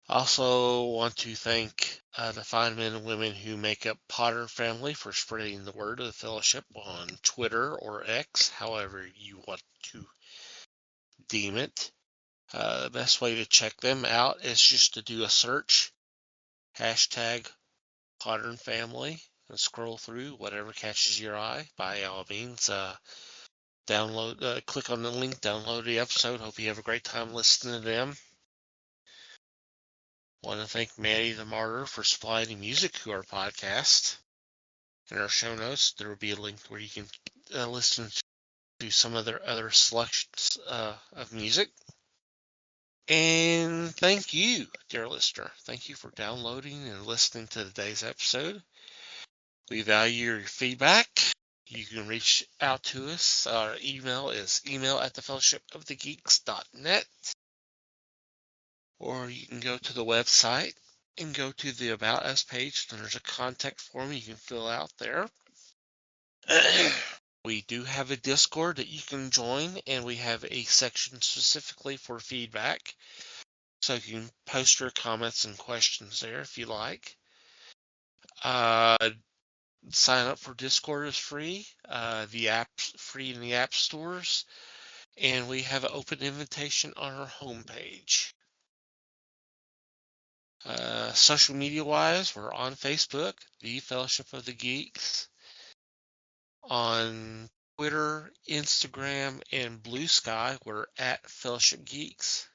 Speaker 2: Also want to thank the fine men and women who make up Potter Family for spreading the word of the fellowship on Twitter or X, however you want to deem it. The best way to check them out is just to do a search, hashtag Potter and Family, and scroll through whatever catches your eye. By all means, click on the link, download the episode. Hope you have a great time listening to them. Want to thank Manny the Martyr for supplying the music to our podcast. In our show notes, there will be a link where you can listen to some of their other selections of music. And thank you, dear listener. Thank you for downloading and listening to today's episode. We value your feedback. You can reach out to us. Our email is email@thefellowshipofthegeeks.net. Or you can go to the website and go to the About Us page. And there's a contact form you can fill out there. We do have a Discord that you can join, and we have a section specifically for feedback. So you can post your comments and questions there if you like. Sign up for Discord is free. The app's free in the app stores. And we have an open invitation on our homepage. Social media wise, we're on Facebook, The Fellowship of the Geeks. On Twitter, Instagram, and Bluesky, we're at Fellowship Geeks.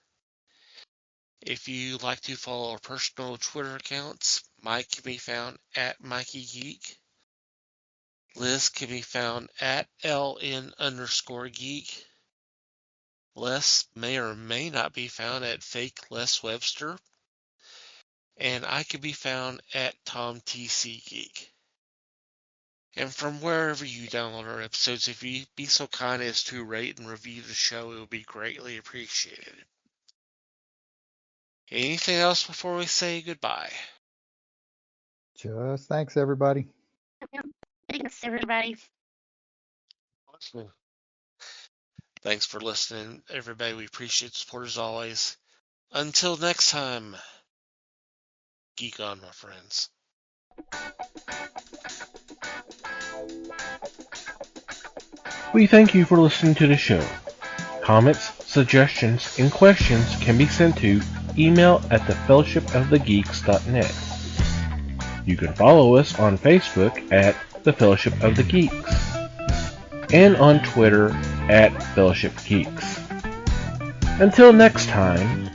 Speaker 2: If you like to follow our personal Twitter accounts, Mike can be found at Mikey Geek. Liz can be found at LN_geek. Les may or may not be found at Fake Les Webster. And I can be found at Tom TC Geek. And from wherever you download our episodes, if you be so kind as to rate and review the show, it would be greatly appreciated. Anything else before we say goodbye?
Speaker 3: Just thanks, everybody.
Speaker 5: Thanks, everybody.
Speaker 4: Listening.
Speaker 2: Thanks for listening, everybody. We appreciate the support as always. Until next time, geek on, my friends.
Speaker 1: We thank you for listening to the show. Comments, suggestions, and questions can be sent to email@thefellowshipofthegeeks.net. You can follow us on Facebook at The Fellowship of the Geeks and on Twitter at Fellowship Geeks. Until next time,